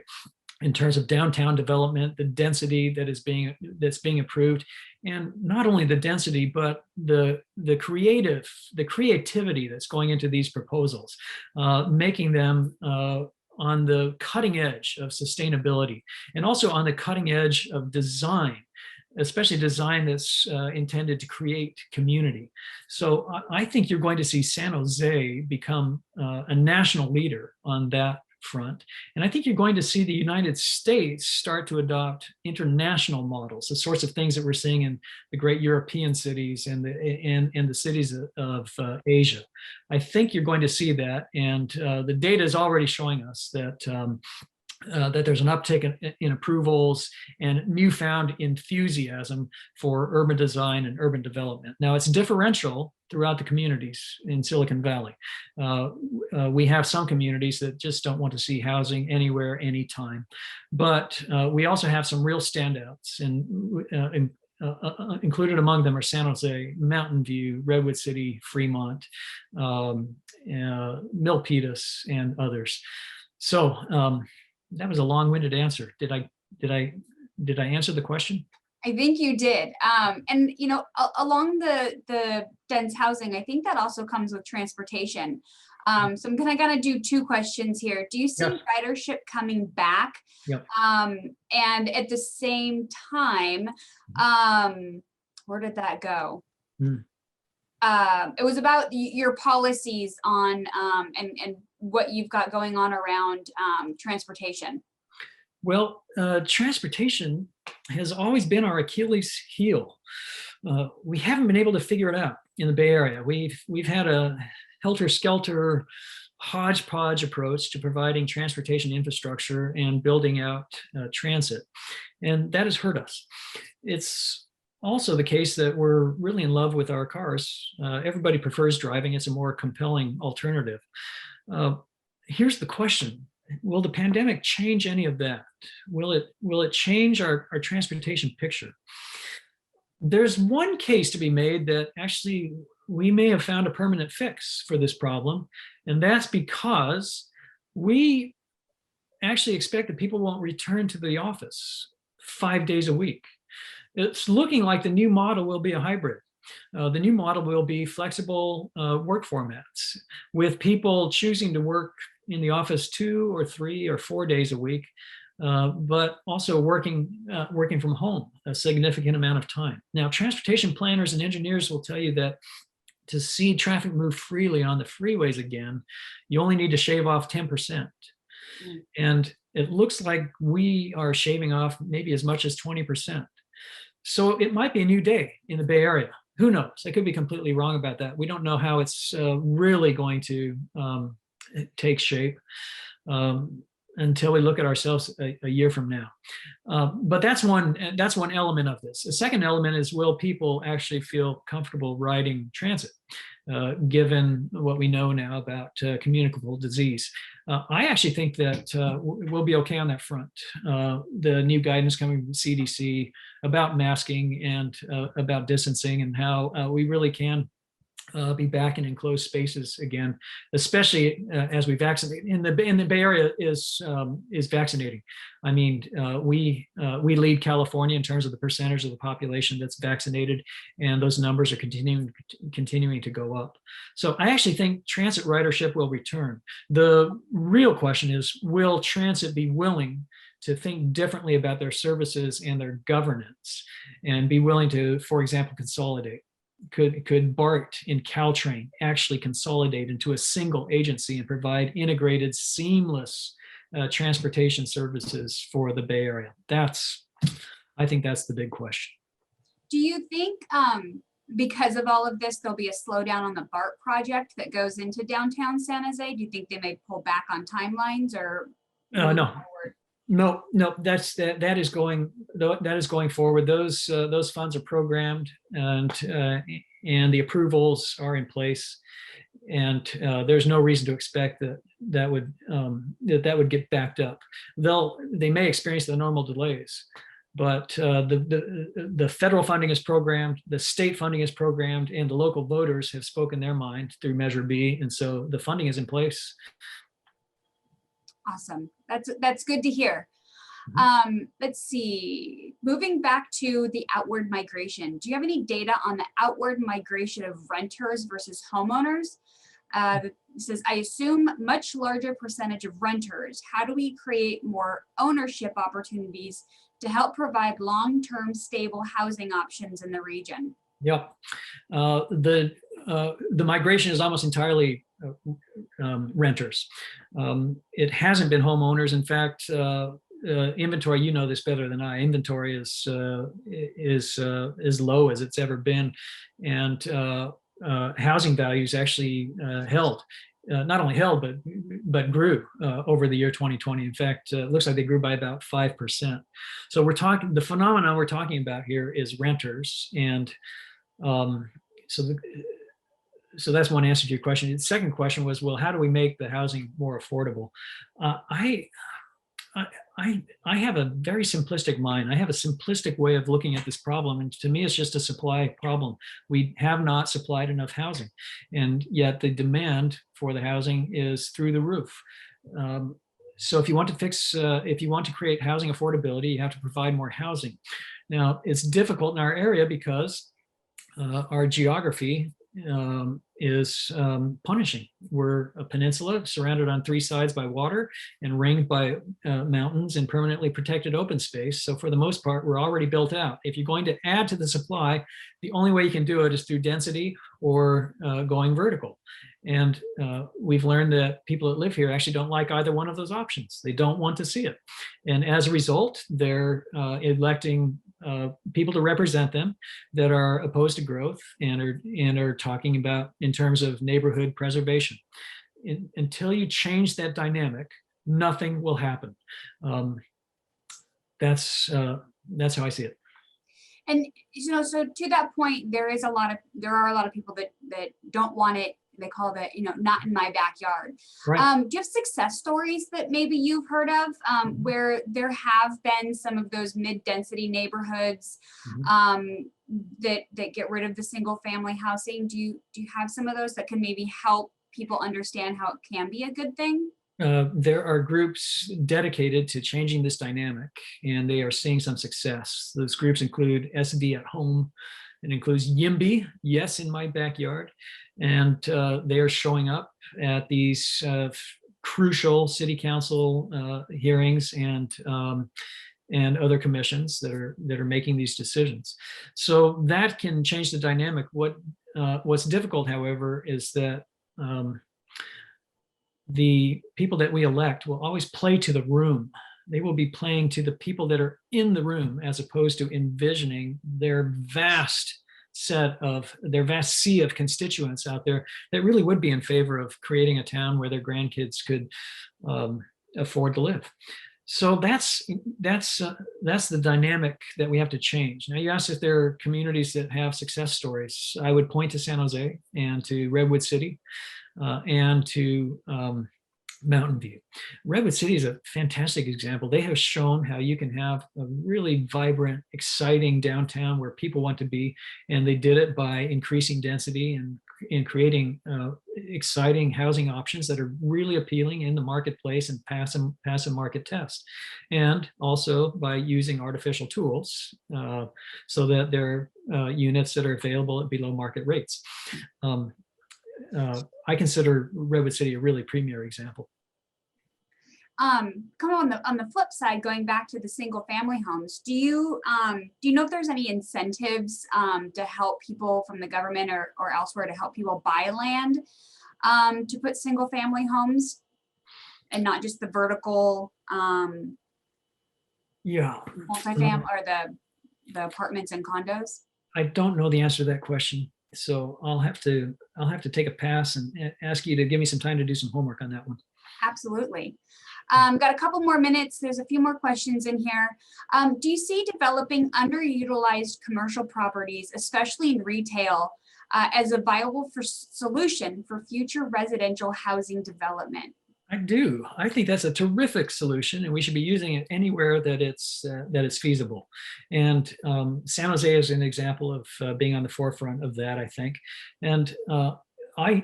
in terms of downtown development, the density that's being approved, and not only the density, but the creativity that's going into these proposals, making them on the cutting edge of sustainability and also on the cutting edge of design, especially design that's intended to create community. So I think you're going to see San Jose become a national leader on that front. And I think you're going to see the United States start to adopt international models, the sorts of things that we're seeing in the great European cities and the cities of Asia. I think you're going to see that. And the data is already showing us that that there's an uptick in approvals and newfound enthusiasm for urban design and urban development. Now, it's differential throughout the communities in Silicon Valley. We have some communities that just don't want to see housing anywhere, anytime. But we also have some real standouts, and included among them are San Jose, Mountain View, Redwood City, Fremont, Milpitas, and others. So that was a long-winded answer. Did I answer the question? I think you did. And you know, along the dense housing, I think that also comes with transportation. So I'm gonna do two questions here. Do you see Yes. ridership coming back? Yep. And at the same time, where did that go? Mm. It was about your policies on and what you've got going on around transportation. Well, transportation has always been our Achilles heel. We haven't been able to figure it out in the Bay Area. We've had a helter-skelter, hodgepodge approach to providing transportation infrastructure and building out transit, and that has hurt us. It's also the case that we're really in love with our cars. Everybody prefers driving. It's a more compelling alternative. Here's the question. Will the pandemic change any of that? Will it change our transportation picture? There's one case to be made that actually we may have found a permanent fix for this problem, and that's because we actually expect that people won't return to the office 5 days a week. It's looking like the new model will be a hybrid. The new model will be flexible work formats with people choosing to work in the office 2 or 3 or 4 days a week, but also working from home a significant amount of time. Now, transportation planners and engineers will tell you that to see traffic move freely on the freeways again, you only need to shave off 10%. And it looks like we are shaving off maybe as much as 20%. So it might be a new day in the Bay Area. Who knows? I could be completely wrong about that. We don't know how it's really going to take shape until we look at ourselves a year from now. But that's one element of this. The second element is, will people actually feel comfortable riding transit, given what we know now about communicable disease? I actually think that we'll be okay on that front. The new guidance coming from CDC about masking and about distancing, and how we really can be back in enclosed spaces again, especially as we vaccinate. In the Bay Area is vaccinating. I mean, we lead California in terms of the percentage of the population that's vaccinated, and those numbers are continuing to go up. So I actually think transit ridership will return. The real question is, will transit be willing to think differently about their services and their governance, and be willing to, for example, consolidate? Could BART and Caltrain actually consolidate into a single agency and provide integrated, seamless transportation services for the Bay Area? I think that's the big question. Do you think because of all of this, there'll be a slowdown on the BART project that goes into downtown San Jose? Do you think they may pull back on timelines, or no? Forward? No, that is going forward. Those funds are programmed, and the approvals are in place, and there's no reason to expect that would get backed up. They may experience the normal delays, but the federal funding is programmed, the state funding is programmed, and the local voters have spoken their mind through Measure B, and so the funding is in place. Awesome. That's good to hear. Let's see. Moving back to the outward migration, do you have any data on the outward migration of renters versus homeowners? It says, I assume much larger percentage of renters. How do we create more ownership opportunities to help provide long-term stable housing options in the region? Yep. The migration is almost entirely renters. It hasn't been homeowners. In fact, inventory, you know this better than I, inventory is as low as it's ever been, and housing values actually held. Not only held, but grew over the year 2020. In fact, it looks like they grew by about 5%. So the phenomenon we're talking about here is renters, and so that's one answer to your question. The second question was, well, how do we make the housing more affordable? I have a very simplistic mind. I have a simplistic way of looking at this problem, and to me, it's just a supply problem. We have not supplied enough housing, and yet the demand for the housing is through the roof. So if you want to create housing affordability, you have to provide more housing. Now, it's difficult in our area because our geography is punishing. We're a peninsula surrounded on 3 sides by water and ringed by mountains and permanently protected open space. So for the most part, we're already built out. If you're going to add to the supply, the only way you can do it is through density or going vertical. And we've learned that people that live here actually don't like either one of those options. They don't want to see it. And as a result, they're electing people to represent them that are opposed to growth and are talking about in terms of neighborhood preservation. Until you change that dynamic, nothing will happen. That's how I see it. And so to that point, there are a lot of people that don't want it. They call it, not in my backyard. Right. Do you have success stories that maybe you've heard of where there have been some of those mid-density neighborhoods that get rid of the single family housing? Do you have some of those that can maybe help people understand how it can be a good thing? There are groups dedicated to changing this dynamic, and they are seeing some success. Those groups include SD at Home. It includes YIMBY, Yes in My Backyard. And they are showing up at these crucial city council hearings and other commissions that are making these decisions. So that can change the dynamic. What's difficult, however, is that the people that we elect will always play to the room. They will be playing to the people that are in the room, as opposed to envisioning their vast sea of constituents out there that really would be in favor of creating a town where their grandkids could afford to live. So that's the dynamic that we have to change. Now, you asked if there are communities that have success stories. I would point to San Jose and to Redwood City and to Mountain View. Redwood City is a fantastic example. They have shown how you can have a really vibrant, exciting downtown where people want to be, and they did it by increasing density and in creating exciting housing options that are really appealing in the marketplace and pass a market test, and also by using artificial tools so that there are units that are available at below market rates. I consider Redwood City a really premier example. Come on the flip side, going back to the single family homes, do you know if there's any incentives to help people from the government or elsewhere to help people buy land to put single family homes and not just the vertical multifamily or the apartments and condos? I don't know the answer to that question. So I'll have to take a pass and ask you to give me some time to do some homework on that one. Absolutely. Got a couple more minutes. There's a few more questions in here. Do you see developing underutilized commercial properties, especially in retail, as a viable solution for future residential housing development? I do. I think that's a terrific solution, and we should be using it anywhere that it's feasible. And San Jose is an example of being on the forefront of that, I think. And I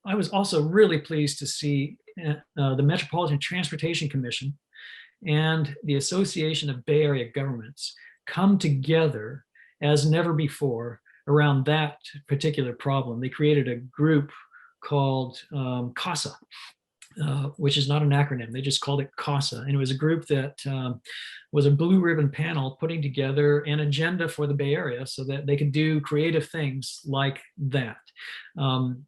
was also really pleased to see the Metropolitan Transportation Commission and the Association of Bay Area Governments come together as never before around that particular problem. They created a group called CASA. Which is not an acronym. They just called it CASA. And it was a group that was a blue ribbon panel putting together an agenda for the Bay Area so that they could do creative things like that. And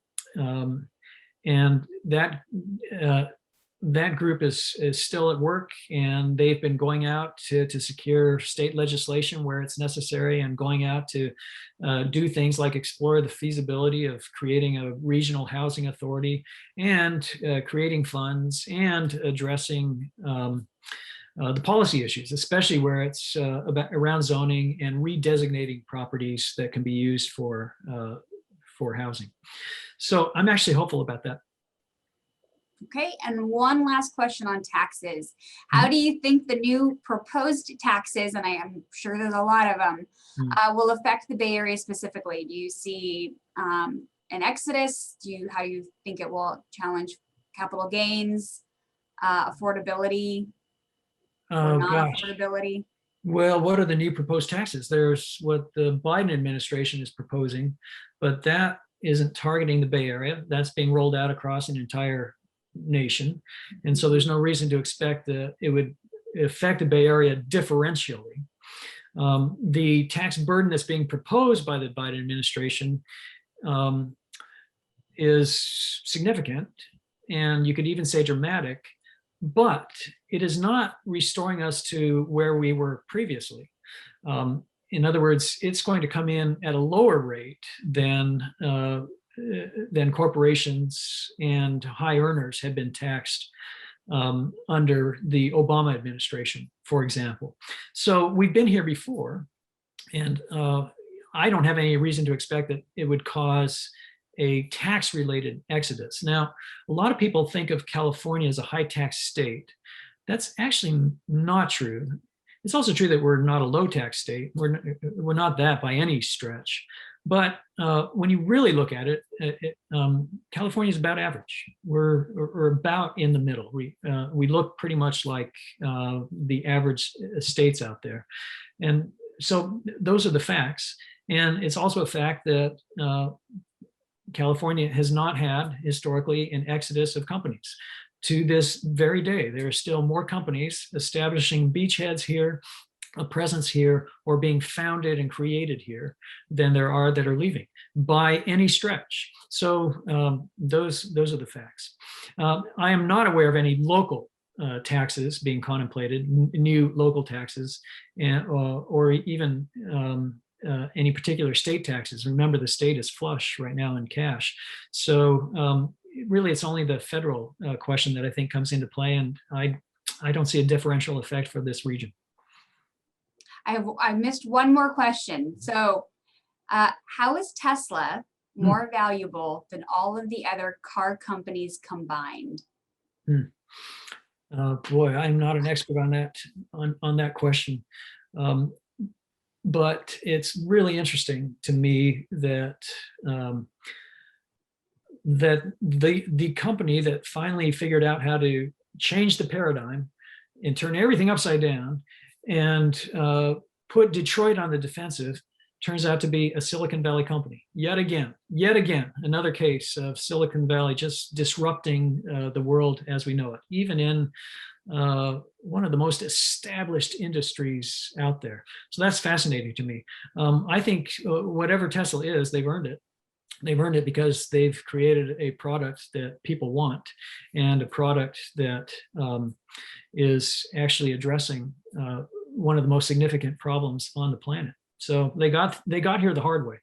that group is still at work, and they've been going out to secure state legislation where it's necessary, and going out to do things like explore the feasibility of creating a regional housing authority, and creating funds, and addressing the policy issues, especially where it's around zoning and redesignating properties that can be used for housing. So I'm actually hopeful about that. Okay, and one last question on taxes. How do you think the new proposed taxes, and I am sure there's a lot of them, will affect the Bay Area specifically? Do you see an exodus? How do you think it will challenge capital gains? affordability or Oh, gosh. non-affordability? Well, what are the new proposed taxes? There's what the Biden administration is proposing, but that isn't targeting the Bay Area. That's being rolled out across an entire nation. And so there's no reason to expect that it would affect the Bay Area differentially. The tax burden that's being proposed by the Biden administration is significant, and you could even say dramatic, but it is not restoring us to where we were previously. In other words, it's going to come in at a lower rate than corporations and high earners have been taxed under the Obama administration, for example. So we've been here before, and I don't have any reason to expect that it would cause a tax-related exodus. Now, a lot of people think of California as a high-tax state. That's actually not true. It's also true that we're not a low-tax state. We're not that by any stretch. But when you really look at it, California is about average. We're about in the middle. We look pretty much like the average states out there. And so those are the facts. And it's also a fact that California has not had historically an exodus of companies. To this very day, there are still more companies establishing beachheads here, a presence here, or being founded and created here than there are that are leaving by any stretch. So those are the facts. I am not aware of any local taxes being contemplated, new local taxes, or even any particular state taxes. Remember, the state is flush right now in cash. So really, it's only the federal question that I think comes into play, and I don't see a differential effect for this region. I missed one more question. So how is Tesla more valuable than all of the other car companies combined? Boy, I'm not an expert on that question. But it's really interesting to me that that the company that finally figured out how to change the paradigm and turn everything upside down and put Detroit on the defensive turns out to be a Silicon Valley company. Yet again, another case of Silicon Valley just disrupting the world as we know it, even in one of the most established industries out there. So that's fascinating to me. I think whatever Tesla is, they've earned it. They've earned it because they've created a product that people want, and a product that is actually addressing one of the most significant problems on the planet. So they got here the hard way.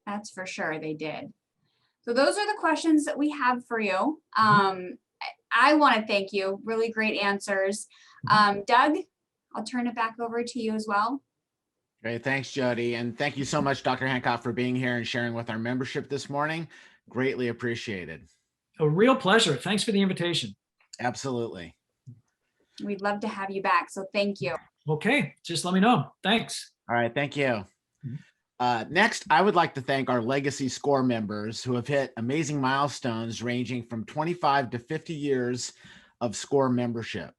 That's for sure, they did. So those are the questions that we have for you. I want to thank you. Really great answers. Doug, I'll turn it back over to you as well. Great. Thanks, Jody. And thank you so much, Dr. Hancock, for being here and sharing with our membership this morning. Greatly appreciated. A real pleasure. Thanks for the invitation. Absolutely. We'd love to have you back. So thank you. Okay. Just let me know. Thanks. All right. Thank you. Next, I would like to thank our Legacy SCORE members who have hit amazing milestones ranging from 25 to 50 years of SCORE membership.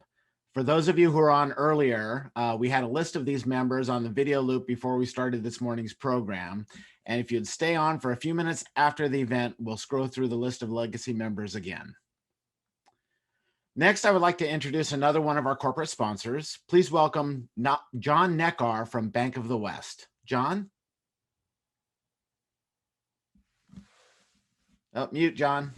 For those of you who were on earlier, we had a list of these members on the video loop before we started this morning's program. And if you'd stay on for a few minutes after the event, we'll scroll through the list of Legacy members again. Next, I would like to introduce another one of our corporate sponsors. Please welcome John Neckar from Bank of the West. John? Oh, mute, John.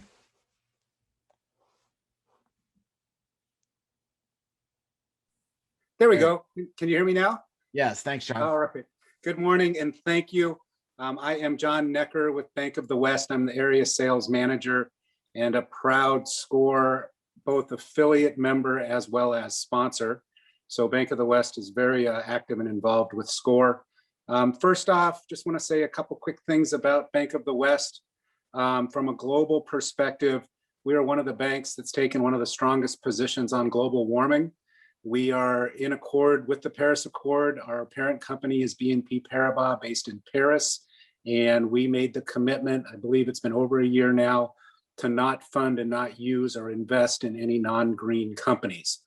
There we go. Can you hear me now? Yes, thanks, John. All right. Good morning and thank you. I am John Neckar with Bank of the West. I'm the area sales manager and a proud SCORE, both affiliate member as well as sponsor. So Bank of the West is very active and involved with SCORE. First off, just want to say a couple quick things about Bank of the West. From a global perspective, we are one of the banks that's taken one of the strongest positions on global warming. We are in accord with the Paris Accord. Our parent company is BNP Paribas based in Paris. And we made the commitment, I believe it's been over a year now, to not fund and not use or invest in any non-green companies.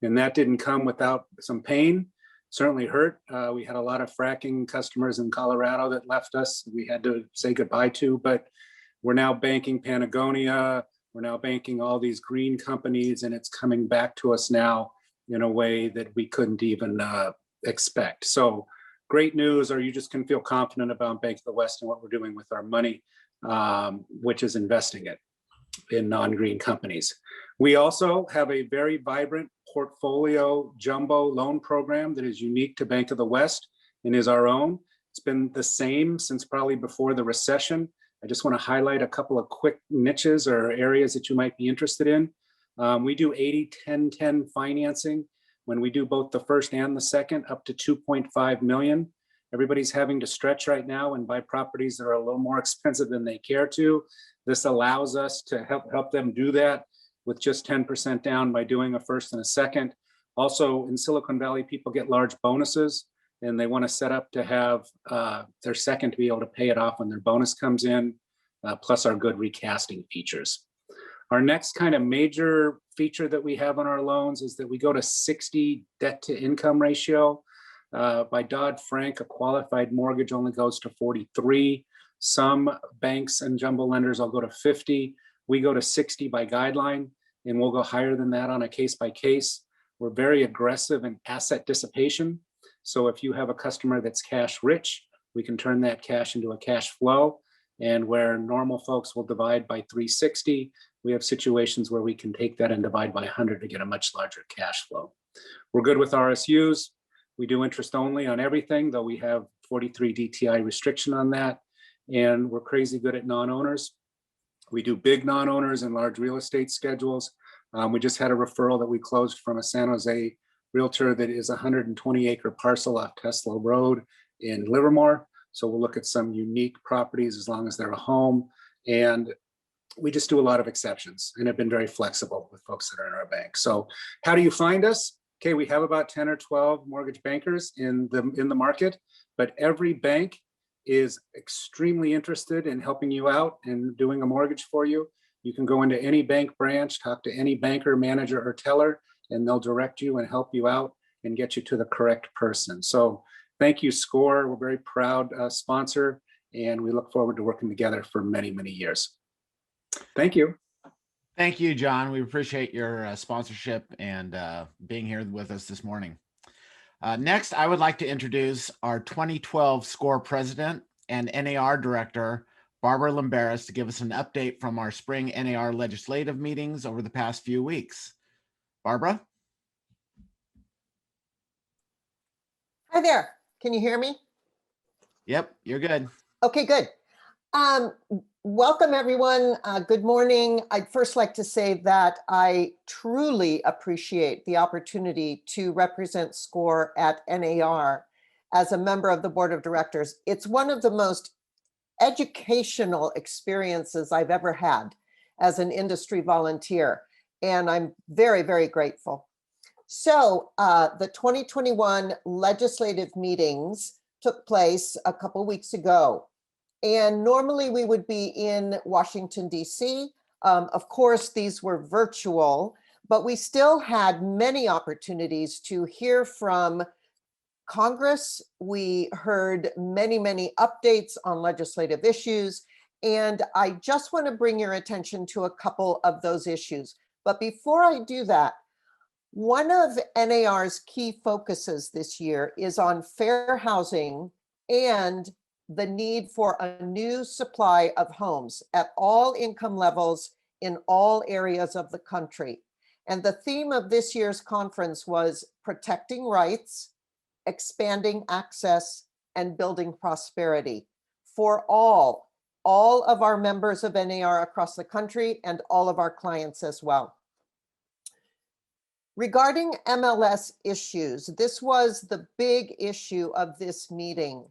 And that didn't come without some pain, certainly hurt. We had a lot of fracking customers in Colorado that left us, we had to say goodbye to, but we're now banking Patagonia, we're now banking all these green companies, and it's coming back to us now in a way that we couldn't even expect. So great news, or you just can feel confident about Bank of the West and what we're doing with our money, which is investing it in non-green companies. We also have a very vibrant portfolio jumbo loan program that is unique to Bank of the West and is our own. It's been the same since probably before the recession. I just want to highlight a couple of quick niches or areas that you might be interested in. We do 80-10-10 financing when we do both the first and the second, up to 2.5 million. Everybody's having to stretch right now and buy properties that are a little more expensive than they care to. This allows us to help them do that with just 10% down by doing a first and a second. Also in Silicon Valley, people get large bonuses and they want to set up to have their second to be able to pay it off when their bonus comes in, plus our good recasting features. Our next kind of major feature that we have on our loans is that we go to 60 debt to income ratio. By Dodd-Frank, a qualified mortgage only goes to 43. Some banks and jumbo lenders will go to 50. We go to 60 by guideline, and we'll go higher than that on a case by case. We're very aggressive in asset dissipation. So if you have a customer that's cash rich, we can turn that cash into a cash flow. And where normal folks will divide by 360, we have situations where we can take that and divide by 100 to get a much larger cash flow. We're good with RSUs. We do interest only on everything, though we have 43 DTI restriction on that. And we're crazy good at non-owners. We do big non-owners and large real estate schedules. We just had a referral that we closed from a San Jose realtor that is a 120-acre parcel off Tesla Road in Livermore. So we'll look at some unique properties as long as they're a home. And we just do a lot of exceptions and have been very flexible with folks that are in our bank. So how do you find us? Okay, we have about 10 or 12 mortgage bankers in the market, but every bank is extremely interested in helping you out and doing a mortgage for you. You can go into any bank branch, talk to any banker, manager, or teller, and they'll direct you and help you out and get you to the correct person. So thank you, SCORE. We're a very proud sponsor, and we look forward to working together for many, many years. Thank you. Thank you, John. We appreciate your sponsorship and being here with us this morning. Next, I would like to introduce our 2012 SCORE President and NAR Director, Barbara Lamberis, to give us an update from our spring NAR legislative meetings over the past few weeks. Barbara? Hi there. Can you hear me? Yep, you're good. Okay, good. Welcome, everyone. Good morning. I'd first like to say that I truly appreciate the opportunity to represent SCORE at NAR as a member of the board of directors. It's one of the most educational experiences I've ever had as an industry volunteer, and I'm very, very grateful. So the 2021 legislative meetings took place a couple weeks ago. And normally we would be in Washington, D.C. Of course, these were virtual, but we still had many opportunities to hear from Congress. We heard many, many updates on legislative issues. And I just want to bring your attention to a couple of those issues. But before I do that, one of NAR's key focuses this year is on fair housing and the need for a new supply of homes at all income levels in all areas of the country. And the theme of this year's conference was protecting rights, expanding access, and building prosperity for all of our members of NAR across the country and all of our clients as well. Regarding MLS issues, this was the big issue of this meeting.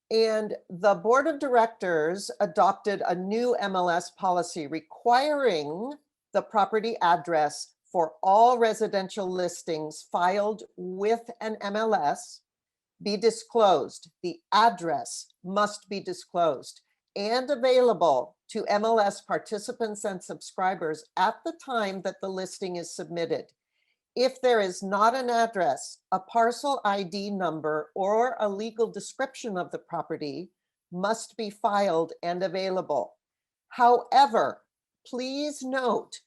And the board of directors adopted a new MLS policy requiring the property address for all residential listings filed with an MLS be disclosed. The address must be disclosed. and available to MLS participants and subscribers at the time that the listing is submitted. If there is not an address, a parcel ID number, or a legal description of the property must be filed and available. However, please note,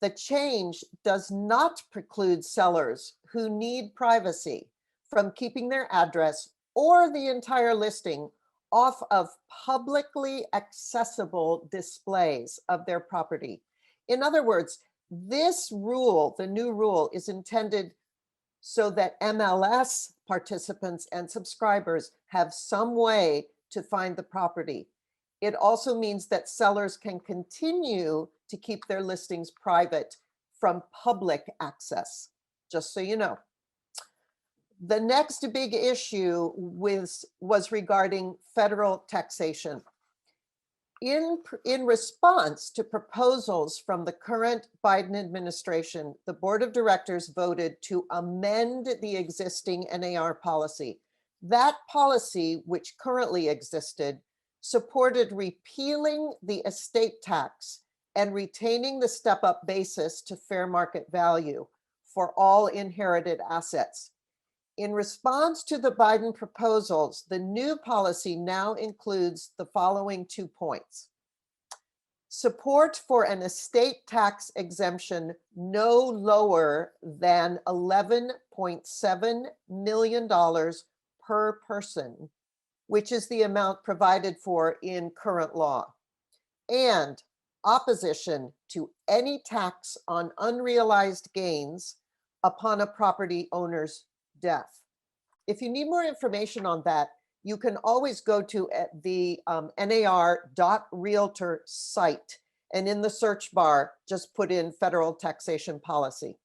the change does not preclude sellers who need privacy from keeping their address or the entire listing off of publicly accessible displays of their property. In other words, this rule, the new rule, is intended so that MLS participants and subscribers have some way to find the property. It also means that sellers can continue to keep their listings private from public access, just so you know. The next big issue was regarding federal taxation. In response to proposals from the current Biden administration, the board of directors voted to amend the existing NAR policy. That policy, which currently existed, supported repealing the estate tax and retaining the step-up basis to fair market value for all inherited assets. In response to the Biden proposals, the new policy now includes the following 2 points. Support for an estate tax exemption no lower than $11.7 million per person, which is the amount provided for in current law, and opposition to any tax on unrealized gains upon a property owner's death. If you need more information on that, you can always go to the NAR.realtor site, and in the search bar, just put in federal taxation policy.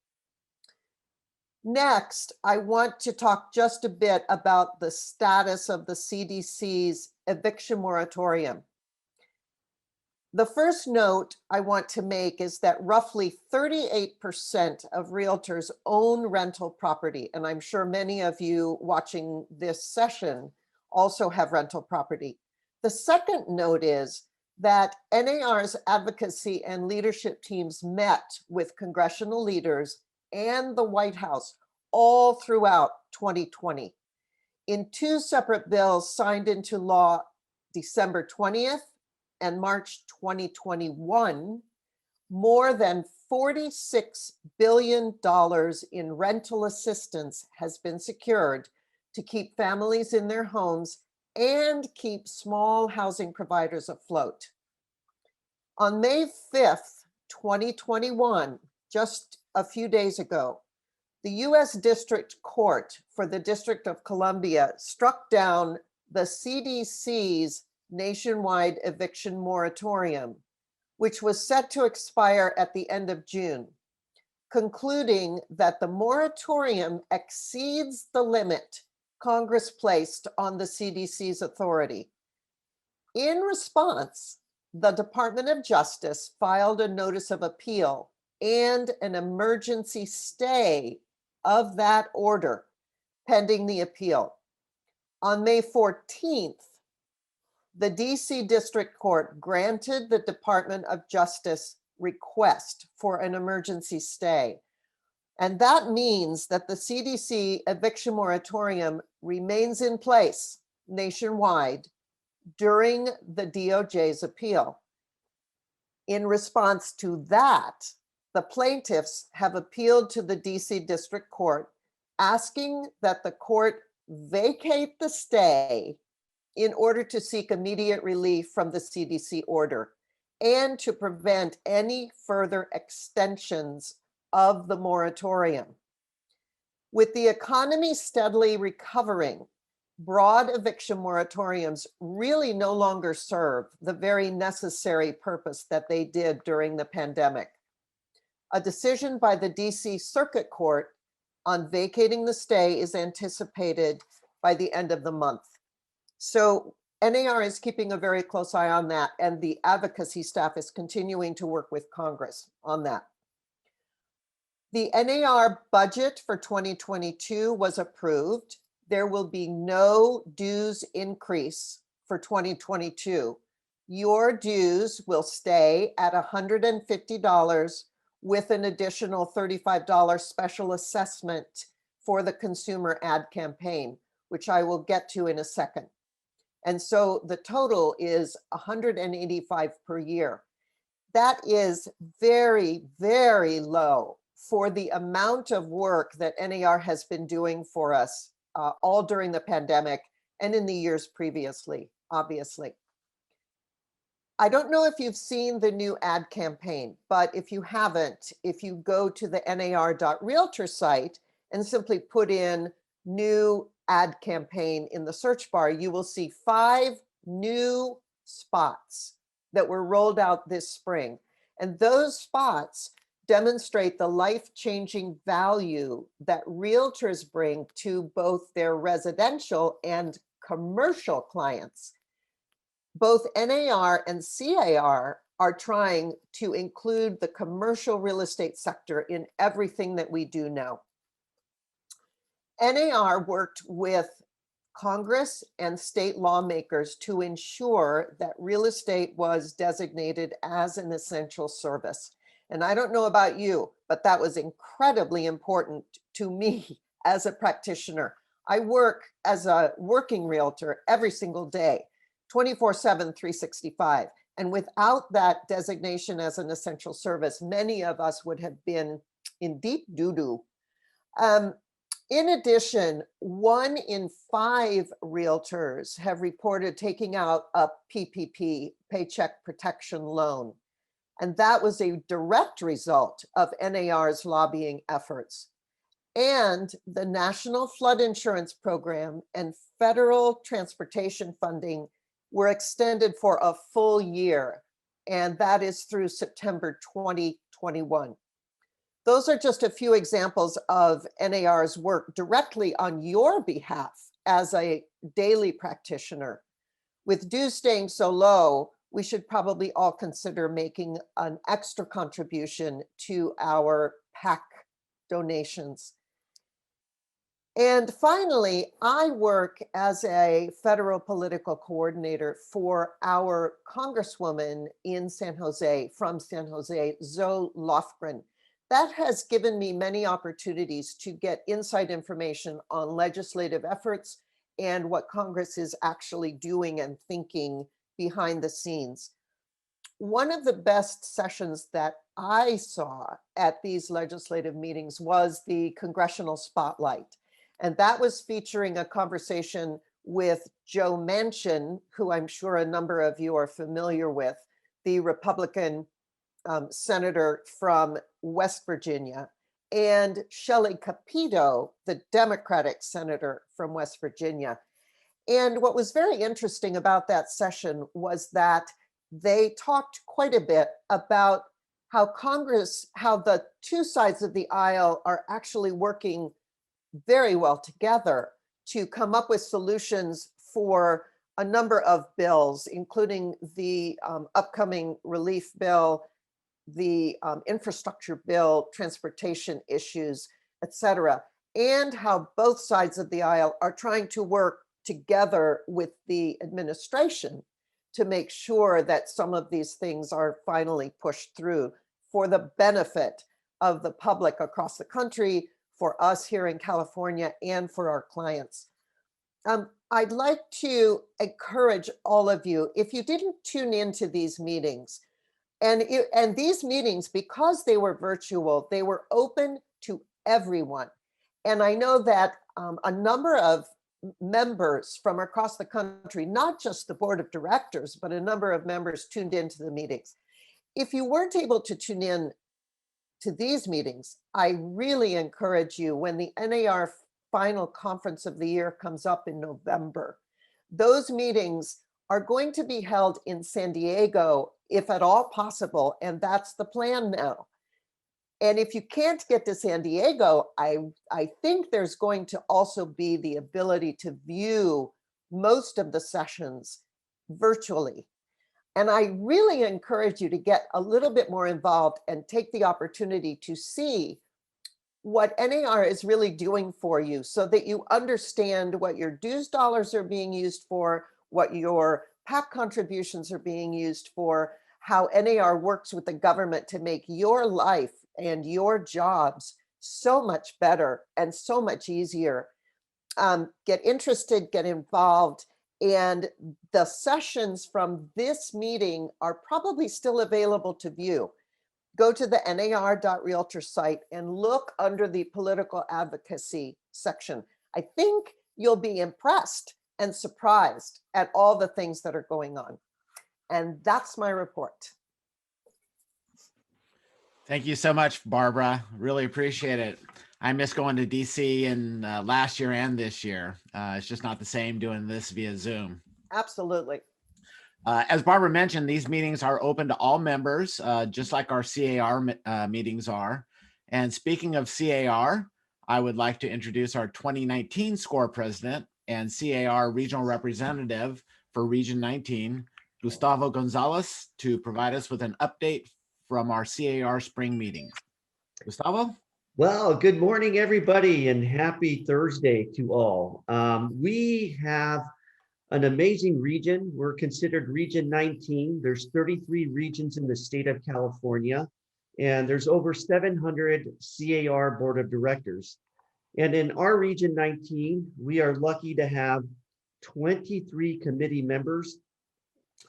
Next, I want to talk just a bit about the status of the CDC's eviction moratorium. The first note I want to make is that roughly 38% of realtors own rental property, and I'm sure many of you watching this session also have rental property. The second note is that NAR's advocacy and leadership teams met with congressional leaders and the White House all throughout 2020 in 2 separate bills signed into law December 20th and March 2021. More than $46 billion in rental assistance has been secured to keep families in their homes and keep small housing providers afloat. On May 5th, 2021, just a few days ago, the U.S. District Court for the District of Columbia struck down the CDC's nationwide eviction moratorium, which was set to expire at the end of June, concluding that the moratorium exceeds the limit Congress placed on the CDC's authority. In response, the Department of Justice filed a notice of appeal and an emergency stay of that order pending the appeal. On May 14th, the DC District Court granted the Department of Justice request for an emergency stay. And that means that the CDC eviction moratorium remains in place nationwide during the DOJ's appeal. In response to that, the plaintiffs have appealed to the DC District Court, asking that the court vacate the stay in order to seek immediate relief from the CDC order and to prevent any further extensions of the moratorium. With the economy steadily recovering, broad eviction moratoriums really no longer serve the very necessary purpose that they did during the pandemic. A decision by the DC Circuit Court on vacating the stay is anticipated by the end of the month. So NAR is keeping a very close eye on that, and the advocacy staff is continuing to work with Congress on that. The NAR budget for 2022 was approved. There will be no dues increase for 2022. your dues will stay at $150 with an additional $35 special assessment for the consumer ad campaign, which I will get to in a second. And so the total is $185 per year. That is very, very low for the amount of work that NAR has been doing for us all during the pandemic and in the years previously, obviously. I don't know if you've seen the new ad campaign, but if you haven't, if you go to the nar.realtor site and simply put in new ad campaign in the search bar, you will see 5 new spots that were rolled out this spring. And those spots demonstrate the life-changing value that realtors bring to both their residential and commercial clients. Both NAR and C.A.R. are trying to include the commercial real estate sector in everything that we do now. NAR worked with Congress and state lawmakers to ensure that real estate was designated as an essential service. And I don't know about you, but that was incredibly important to me as a practitioner. I work as a working realtor every single day, 24/7, 365. And without that designation as an essential service, many of us would have been in deep doo-doo. In addition, 1 in 5 realtors have reported taking out a PPP, Paycheck Protection Loan. And that was a direct result of NAR's lobbying efforts. And the National Flood Insurance Program and federal transportation funding were extended for a full year. And that is through September 2021. Those are just a few examples of NAR's work directly on your behalf as a daily practitioner. With dues staying so low, we should probably all consider making an extra contribution to our PAC donations. And finally, I work as a federal political coordinator for our Congresswoman in San Jose, from San Jose, Zoe Lofgren. That has given me many opportunities to get inside information on legislative efforts and what Congress is actually doing and thinking behind the scenes. One of the best sessions that I saw at these legislative meetings was the Congressional Spotlight. And that was featuring a conversation with Joe Manchin, who I'm sure a number of you are familiar with, the Republican senator from West Virginia, and Shelley Capito, the Democratic senator from West Virginia. And what was very interesting about that session was that they talked quite a bit about how Congress, how the two sides of the aisle are actually working very well together to come up with solutions for a number of bills, including the upcoming relief bill, the infrastructure bill, transportation issues, etc., and how both sides of the aisle are trying to work together with the administration to make sure that some of these things are finally pushed through for the benefit of the public across the country, for us here in California, and for our clients. I'd like to encourage all of you, if you didn't tune into these meetings, and these meetings, because they were virtual, they were open to everyone. And I know that a number of members from across the country, not just the board of directors, but a number of members tuned into the meetings. If you weren't able to tune in to these meetings, I really encourage you, when the NAR final conference of the year comes up in November, those meetings are going to be held in San Diego, if at all possible, and that's the plan now. And if you can't get to San Diego, I think there's going to also be the ability to view most of the sessions virtually. And I really encourage you to get a little bit more involved and take the opportunity to see what NAR is really doing for you, so that you understand what your dues dollars are being used for, what your PAC contributions are being used for how NAR works with the government to make your life and your jobs so much better and so much easier. Get interested, get involved. And the sessions from this meeting are probably still available to view. Go to the nar.realtor site and look under the political advocacy section. I think you'll be impressed and surprised at all the things that are going on. And that's my report. Thank you so much, Barbara. Really appreciate it. I miss going to DC and last year and this year. It's just not the same doing this via Zoom. Absolutely. As Barbara mentioned, these meetings are open to all members, just like our CAR meetings are. And speaking of CAR, I would like to introduce our 2019 SCORE president and CAR regional representative for Region 19, Gustavo Gonzalez, to provide us with an update from our CAR spring meetings. Gustavo? Well, good morning, everybody, and happy Thursday to all. We have an amazing region. We're considered Region 19. There's 33 regions in the state of California, and there's over 700 CAR board of directors. And in our Region 19, we are lucky to have 23 committee members.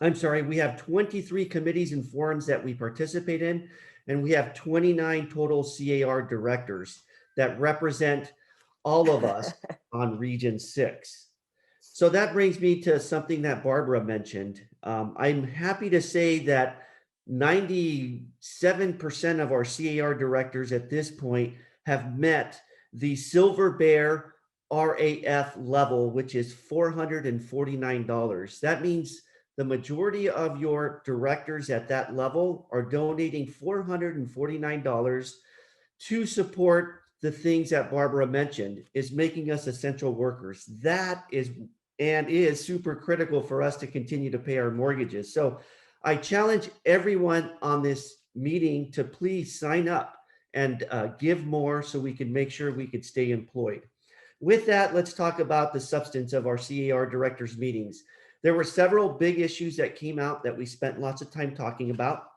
I'm sorry, we have 23 committees and forums that we participate in, and we have 29 total CAR directors that represent all of us on Region 6. So that brings me to something that Barbara mentioned. I'm happy to say that 97% of our CAR directors at this point have met the Silver Bear RAF level, which is $449. That means the majority of your directors at that level are donating $449 to support the things that Barbara mentioned, is making us essential workers. That is super critical for us to continue to pay our mortgages. So I challenge everyone on this meeting to please sign up and give more so we can make sure we could stay employed. With that, let's talk about the substance of our CAR directors meetings. There were several big issues that came out that we spent lots of time talking about,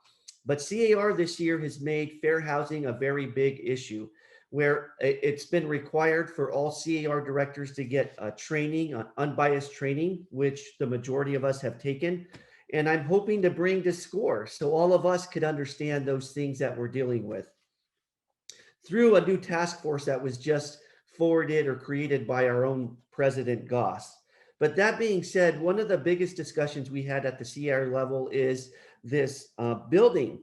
but CAR this year has made fair housing a very big issue, where it's been required for all CAR directors to get training, unbiased training, which the majority of us have taken. And I'm hoping to bring to SCORE so all of us could understand those things that we're dealing with through a new task force that was just forwarded or created by our own President Goss. But that being said, one of the biggest discussions we had at the CAR level is this building.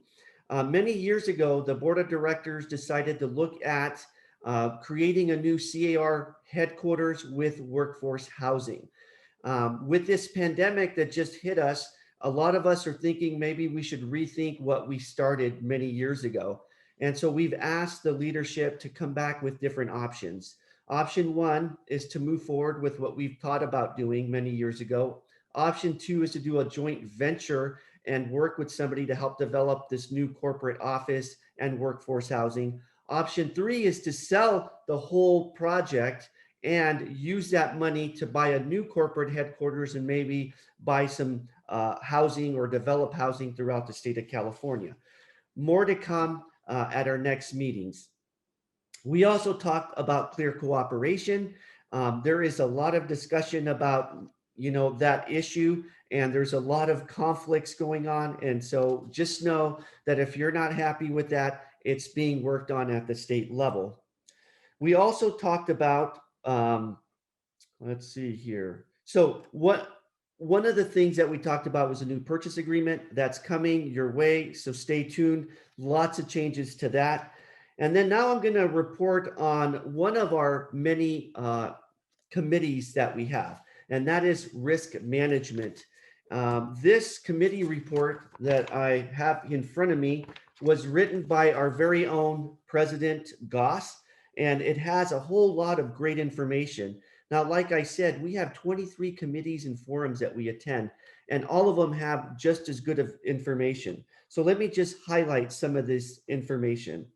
Many years ago, the board of directors decided to look at creating a new CAR headquarters with workforce housing. With this pandemic that just hit us, a lot of us are thinking maybe we should rethink what we started many years ago. And so we've asked the leadership to come back with different options. Option one is to move forward with what we've thought about doing many years ago. Option two is to do a joint venture and work with somebody to help develop this new corporate office and workforce housing. Option three is to sell the whole project and use that money to buy a new corporate headquarters and maybe buy some housing or develop housing throughout the state of California. More to come at our next meetings. We also talked about clear cooperation. There is a lot of discussion about, that issue, and there's a lot of conflicts going on. And so just know that if you're not happy with that, it's being worked on at the state level. We also talked about, let's see here. So one of the things that we talked about was a new purchase agreement that's coming your way. So stay tuned. Lots of changes to that. And then now I'm going to report on one of our many committees that we have, and that is risk management. This committee report that I have in front of me was written by our very own President Goss, and it has a whole lot of great information. Now, like I said, we have 23 committees and forums that we attend, and all of them have just as good of information. So let me just highlight some of this information.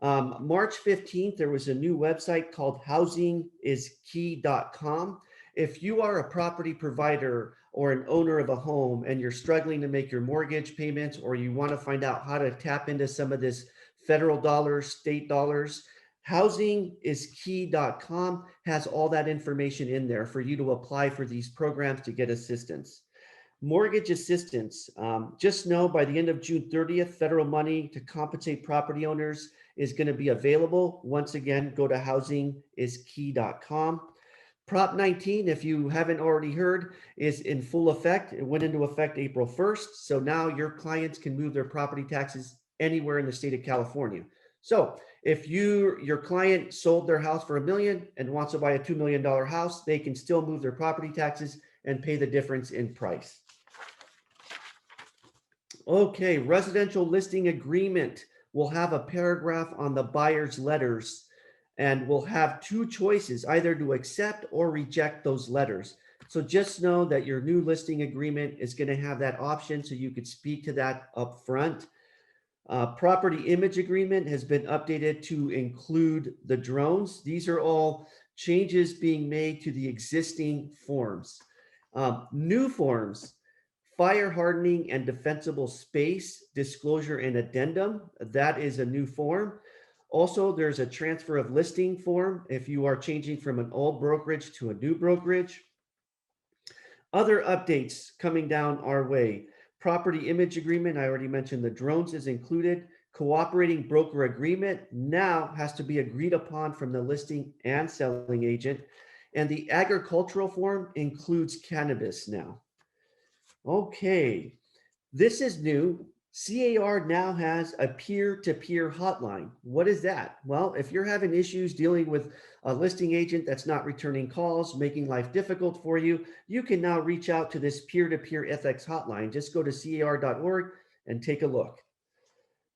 March 15th, there was a new website called housingiskey.com, if you are a property provider or an owner of a home and you're struggling to make your mortgage payments, or you want to find out how to tap into some of this federal dollars, state dollars, housingiskey.com has all that information in there for you to apply for these programs to get assistance. Mortgage assistance, just know by the end of June 30th, federal money to compensate property owners is going to be available. Once again, go to housingiskey.com. Prop 19, if you haven't already heard, is in full effect. It went into effect April 1st. So now your clients can move their property taxes anywhere in the state of California. So if your client sold their house for $1 million and wants to buy a $2 million house, they can still move their property taxes and pay the difference in price. Okay, residential listing agreement will have a paragraph on the buyer's letters, and we'll have two choices, either to accept or reject those letters. So just know that your new listing agreement is going to have that option, so you could speak to that up front. Property image agreement has been updated to include the drones. These are all changes being made to the existing forms. New forms: fire hardening and defensible space disclosure and addendum. That is a new form. Also, there's a transfer of listing form if you are changing from an old brokerage to a new brokerage. Other updates coming down our way: property image agreement, I already mentioned the drones is included. Cooperating broker agreement now has to be agreed upon from the listing and selling agent. And the agricultural form includes cannabis now. Okay, this is new. C.A.R. now has a peer-to-peer hotline. What is that? Well, if you're having issues dealing with a listing agent that's not returning calls, making life difficult for you, you can now reach out to this peer-to-peer ethics hotline. Just go to CAR.org and take a look.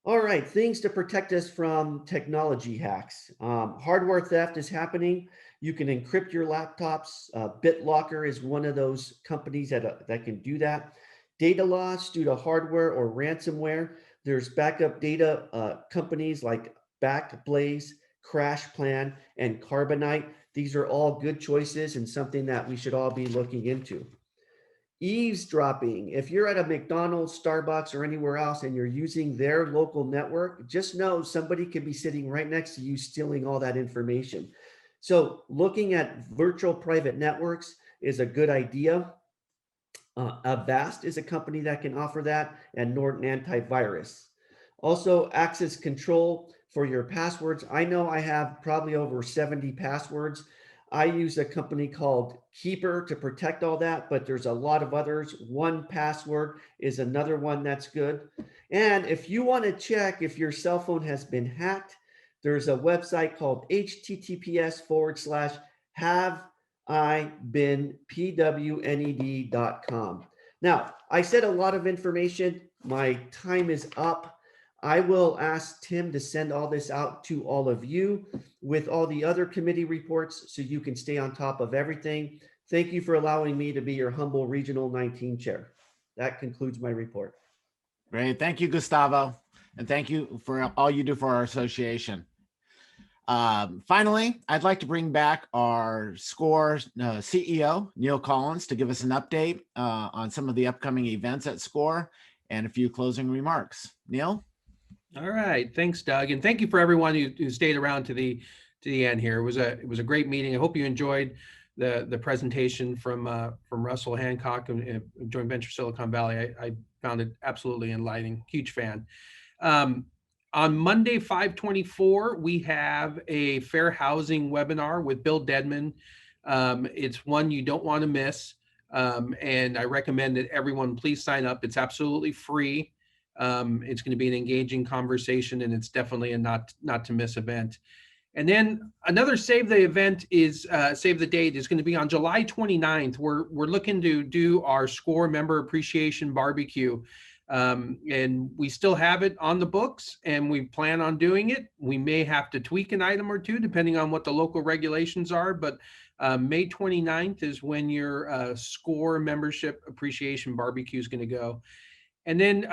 All right, things to protect us from technology hacks. Hardware theft is happening. You can encrypt your laptops. BitLocker is one of those companies that can do that. Data loss due to hardware or ransomware. There's backup data companies like Backblaze, CrashPlan, and Carbonite. These are all good choices and something that we should all be looking into. Eavesdropping. If you're at a McDonald's, Starbucks, or anywhere else and you're using their local network, just know somebody could be sitting right next to you stealing all that information. So looking at virtual private networks is a good idea. Avast is a company that can offer that, and Norton Antivirus. Also, access control for your passwords. I know I have probably over 70 passwords. I use a company called Keeper to protect all that, but there's a lot of others. 1Password is another one that's good. And if you want to check if your cell phone has been hacked, there's a website called https://haveibeenpwned.com. Now, I said a lot of information. My time is up. I will ask Tim to send all this out to all of you with all the other committee reports so you can stay on top of everything. Thank you for allowing me to be your humble Regional 19 chair. That concludes my report. Great. Thank you, Gustavo. And thank you for all you do for our association. Finally, I'd like to bring back our SCORE CEO, Neil Collins, to give us an update on some of the upcoming events at SCORE and a few closing remarks. Neil? All right, thanks, Doug, and thank you for everyone who stayed around to the end here. It was a great meeting. I hope you enjoyed the presentation from Russell Hancock and Joint Venture Silicon Valley. I found it absolutely enlightening. Huge fan. On Monday, 5/24, we have a fair housing webinar with Bill Dedman. It's one you don't want to miss, and I recommend that everyone please sign up. It's absolutely free. It's going to be an engaging conversation, and it's definitely a not to miss event. And then another save the event is save the date is going to be on July 29th. We're looking to do our SCORE member appreciation barbecue. And we still have it on the books and we plan on doing it. We may have to tweak an item or two depending on what the local regulations are, but May 29th is when your SCORE membership appreciation barbecue is going to go. And then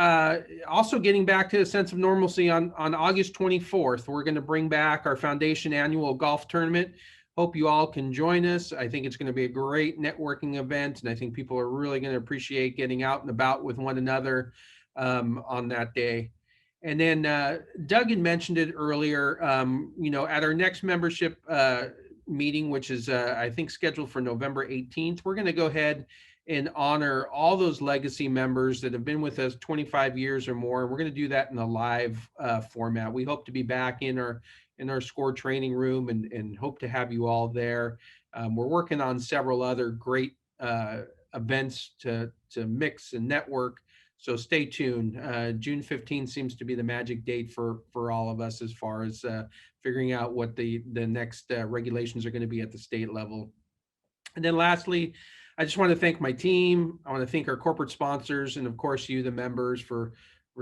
also getting back to a sense of normalcy on August 24th, we're going to bring back our foundation annual golf tournament. Hope you all can join us. I think it's going to be a great networking event, and I think people are really going to appreciate getting out and about with one another on that day. And then Doug had mentioned it earlier, you know, at our next membership meeting, which is I think scheduled for November 18th, we're going to go ahead and honor all those legacy members that have been with us 25 years or more. We're going to do that in a live format. We hope to be back in our SCORE training room and hope to have you all there. We're working on several other great events to mix and network. So stay tuned. June 15th seems to be the magic date for all of us as far as figuring out what the next regulations are going to be at the state level. And then lastly, I just want to thank my team. I want to thank our corporate sponsors, and of course you, the members, for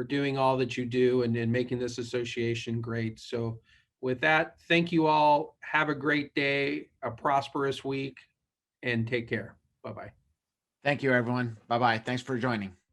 doing all that you do and making this association great. So with that, thank you all. Have a great day, a prosperous week, and take care. Bye-bye. Thank you, everyone. Bye-bye. Thanks for joining.